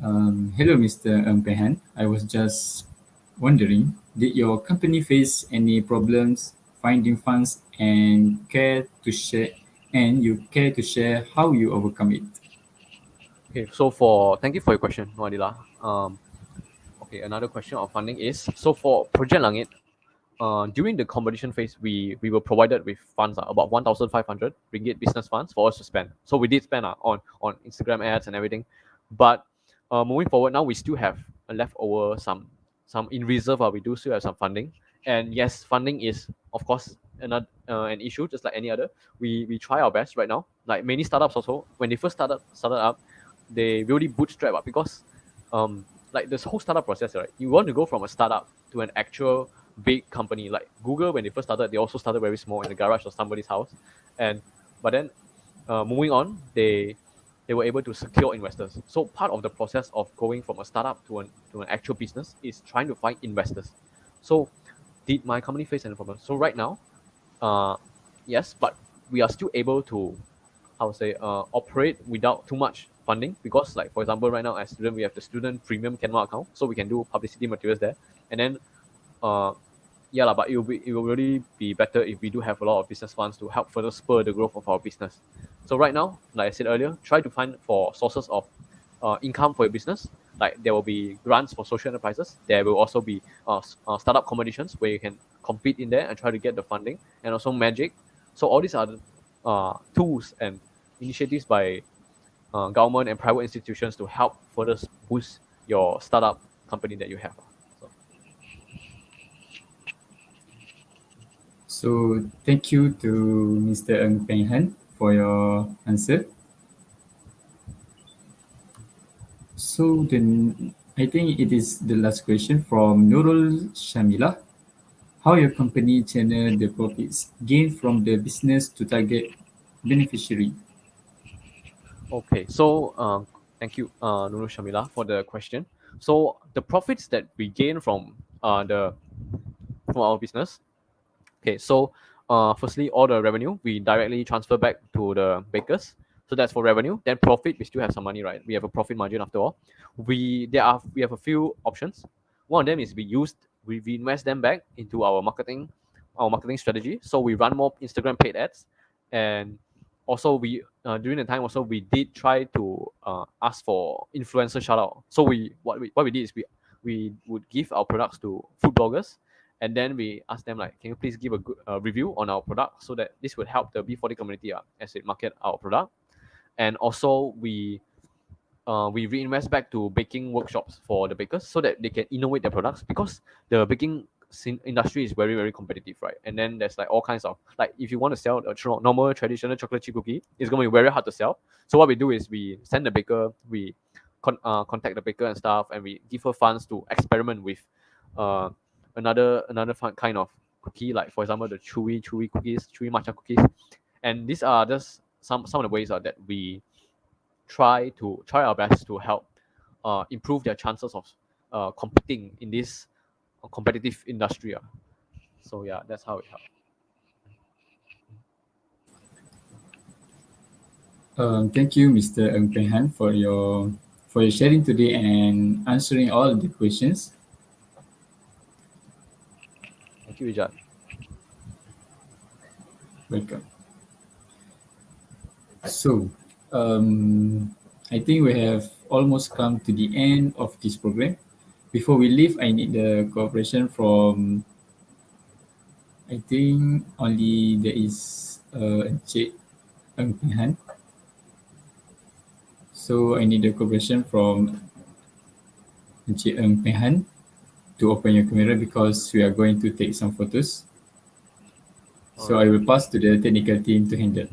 hello, Mr. Ng Peng Han. I was just wondering, did your company face any problems finding funds and you care to share how you overcome it? Okay, so thank you for your question, Noadila. Okay, another question on funding is, so for Project Langit, during the competition phase, we were provided with funds, about 1,500 ringgit business funds for us to spend. So we did spend on Instagram ads and everything. But moving forward, now we still have left over some in reserve. We do still have some funding. And yes, funding is, of course, an issue, just like any other. We try our best right now. Like many startups also, when they first started up, they really bootstrap up, because like this whole startup process, right? You want to go from a startup to an actual big company. Like Google, when they first started, they also started very small in the garage of somebody's house. But then moving on, they they were able to secure investors. So part of the process of going from a startup to an actual business is trying to find investors. So did my company face any problem? So right now, yes, but we are still able to, I would say, operate without too much funding, because, like, for example, right now as student, we have the student premium Canva account, so we can do publicity materials there. And then, yeah lah, but it will really be better if we do have a lot of business funds to help further spur the growth of our business. So right now, like I said earlier, try to find for sources of income for your business. Like, there will be grants for social enterprises. There will also be startup competitions where you can compete in there and try to get the funding, and also Magic. So all these are the tools and initiatives by government and private institutions to help further boost your startup company that you have. So thank you to Mr. Ng Peng Han for your answer. So then I think it is the last question from Nurul Shamila. How your company channel the profits gained from the business to target beneficiary? Okay, so thank you, Nurul Shamila, for the question. So the profits that we gain from our business. Okay, so firstly, all the revenue we directly transfer back to the bakers. So that's for revenue. Then profit, we still have some money, right? We have a profit margin after all. We have a few options. One of them is we invest them back into our marketing strategy. So we run more Instagram paid ads, and also we during the time also we did try to ask for influencer shout out. So what we did is we would give our products to food bloggers, and then we ask them, like, can you please give a good review on our product, so that this would help the B40 community as it market our product. And also we reinvest back to baking workshops for the bakers, so that they can innovate their products, because the baking industry is very, very competitive, right? And then there's like all kinds of, like, if you want to sell a normal traditional chocolate chip cookie, it's going to be very hard to sell. So what we do is we send the baker, we contact the baker and stuff, and we give her funds to experiment with another fun kind of cookie, like, for example, the chewy cookies, chewy matcha cookies. And these are just some of the ways that we try our best to help improve their chances of competing in this competitive industry. So yeah, that's how it helps. Thank you, Mr. Ng Peng Han, for your sharing today and answering all the questions. Thank you, Ijat. Welcome. So, I think we have almost come to the end of this program. Before we leave, I need the cooperation from, I think only there is Encik Ng Peng Han. So I need the cooperation from Encik Ng Peng Han to open your camera, because we are going to take some photos. So I will pass to the technical team to handle.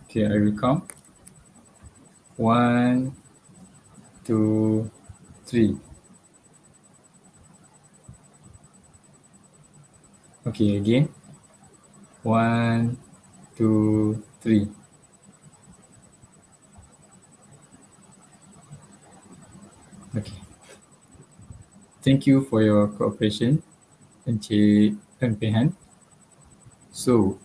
Okay, I will count. 1, 2, 3. Okay, again. 1, 2, 3. Okay. Thank you for your cooperation, Encik Ng Peng Han. So,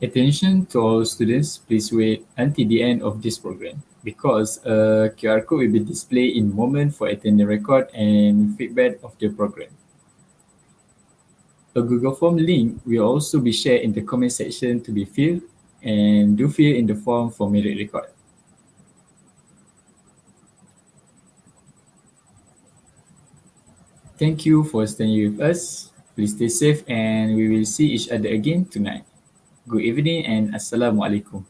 attention to all students, please wait until the end of this program, because a QR code will be displayed in a moment for attending record and feedback of the program. A Google Form link will also be shared in the comment section to be filled, and do fill in the form for merit record. Thank you for staying with us. Please stay safe, and we will see each other again tonight. Good evening and Assalamualaikum.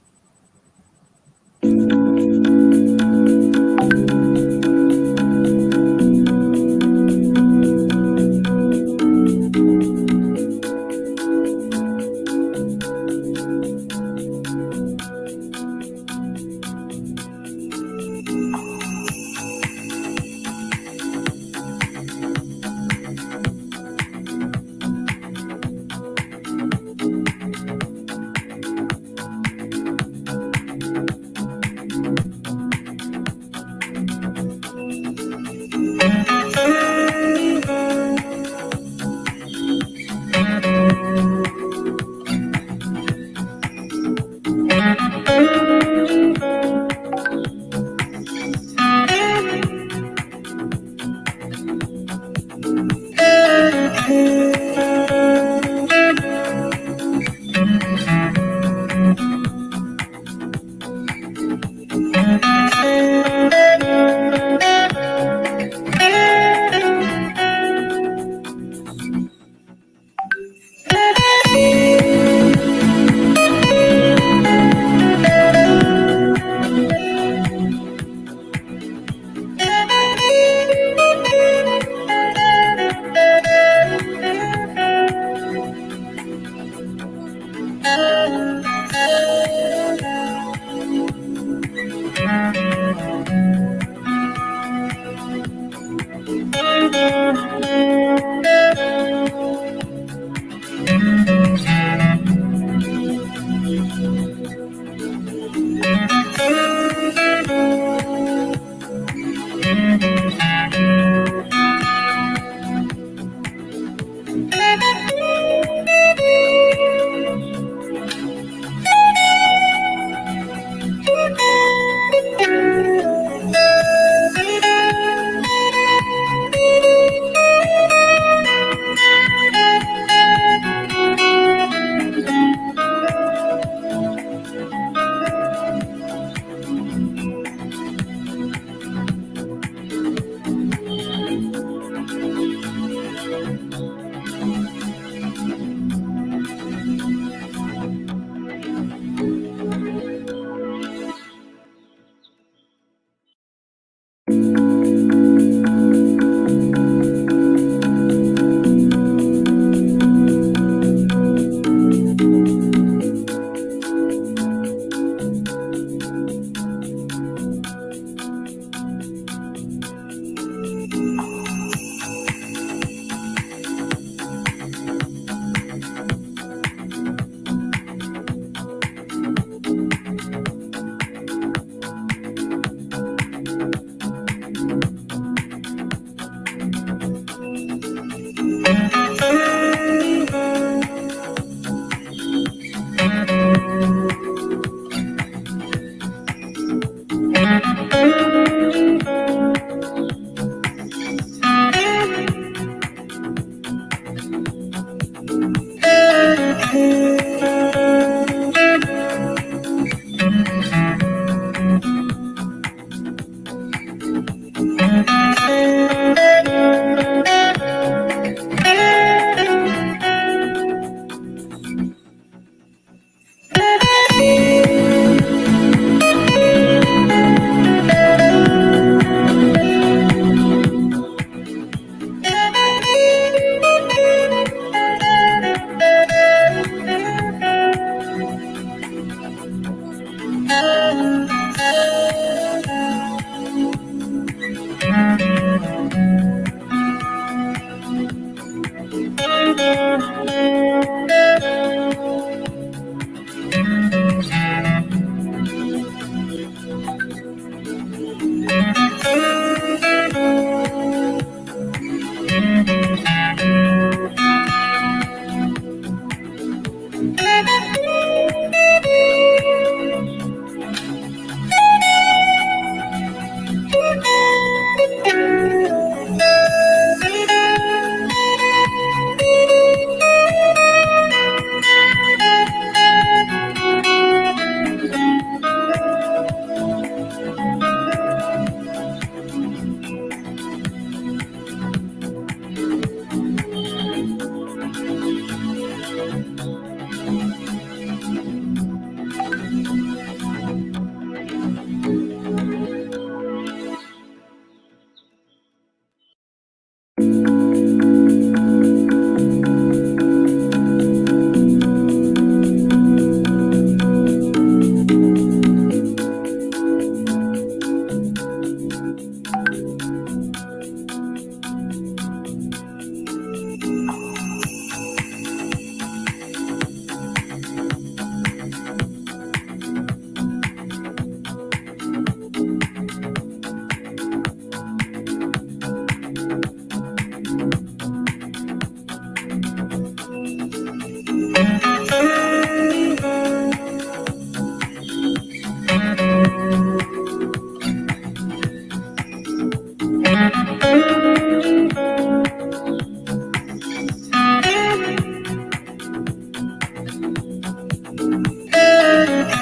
Thank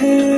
you.